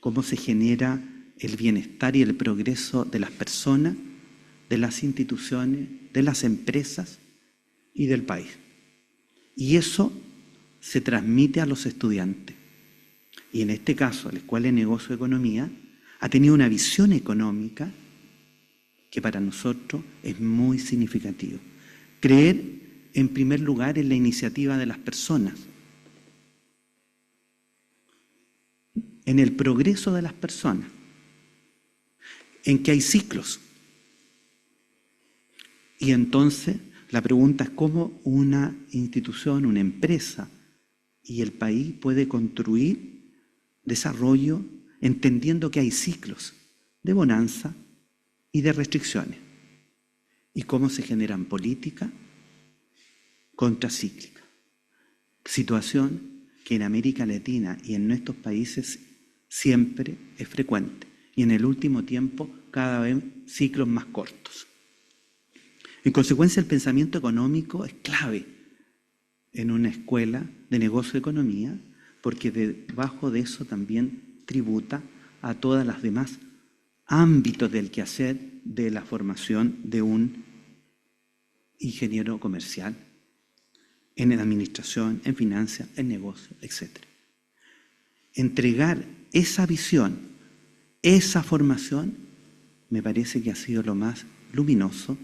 cómo se genera el bienestar y el progreso de las personas, de las instituciones, de las empresas y del país. Y eso se transmite a los estudiantes. Y en este caso, la Escuela de Negocio y Economía ha tenido una visión económica que para nosotros es muy significativo. Creer, en primer lugar, en la iniciativa de las personas, en el progreso de las personas, en que hay ciclos. Y entonces la pregunta es cómo una institución, una empresa y el país puede construir desarrollo entendiendo que hay ciclos de bonanza y de restricciones, y cómo se generan políticas contracíclicas. Situación que en América Latina y en nuestros países siempre es frecuente, y en el último tiempo cada vez ciclos más cortos. En consecuencia, el pensamiento económico es clave en una escuela de negocio y economía, porque debajo de eso también tributa a todas las demás ámbitos del quehacer de la formación de un ingeniero comercial, en administración, en finanzas, en negocio, etc. Entregar esa visión, esa formación, me parece que ha sido lo más luminoso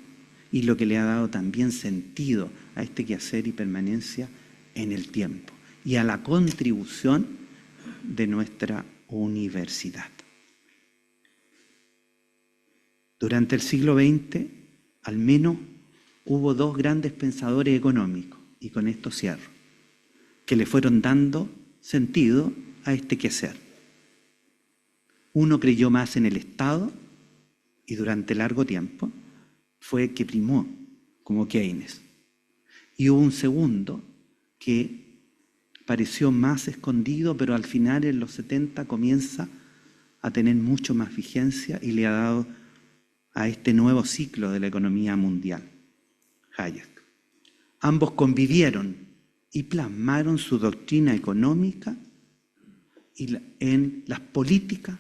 y lo que le ha dado también sentido a este quehacer y permanencia en el tiempo y a la contribución de nuestra universidad. Durante el siglo XX, al menos, hubo dos grandes pensadores económicos, y con esto cierro, que le fueron dando sentido a este quehacer. Uno creyó más en el Estado, y durante largo tiempo fue que primó, como Keynes. Y hubo un segundo que pareció más escondido, pero al final en los 70 comienza a tener mucho más vigencia y le ha dado a este nuevo ciclo de la economía mundial, Hayek. Ambos convivieron y plasmaron su doctrina económica en las políticas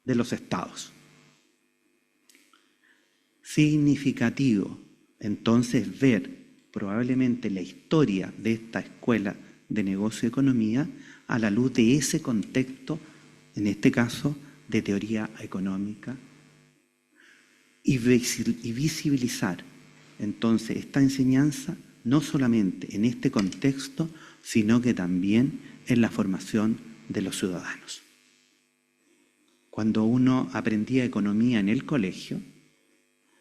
de los estados. Significativo, entonces, ver probablemente la historia de esta escuela de negocio y economía a la luz de ese contexto, en este caso, de teoría económica, y visibilizar entonces esta enseñanza no solamente en este contexto, sino que también en la formación de los ciudadanos. Cuando uno aprendía economía en el colegio,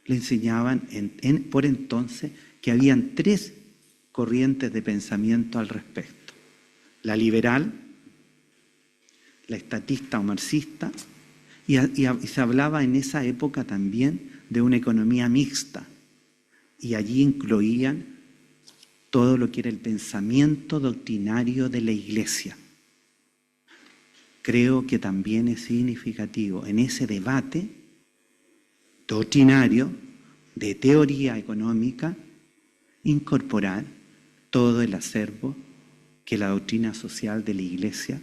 le enseñaban por entonces que habían 3 corrientes de pensamiento al respecto: la liberal, la estatista o marxista, y se hablaba en esa época también de una economía mixta, y allí incluían todo lo que era el pensamiento doctrinario de la Iglesia. Creo que también es significativo en ese debate doctrinario de teoría económica incorporar todo el acervo que la doctrina social de la Iglesia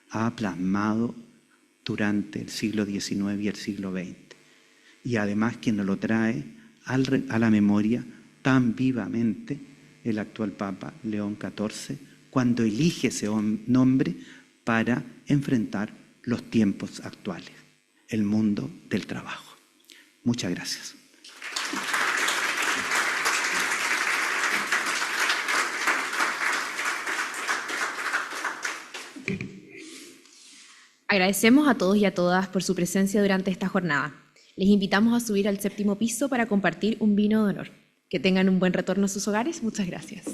ha plasmado durante el siglo XIX y el siglo XX. Y además que nos lo trae a la memoria tan vivamente el actual Papa León XIV, cuando elige ese nombre para enfrentar los tiempos actuales, el mundo del trabajo. Muchas gracias. Agradecemos a todos y a todas por su presencia durante esta jornada. Les invitamos a subir al 7º piso para compartir un vino de honor. Que tengan un buen retorno a sus hogares. Muchas gracias.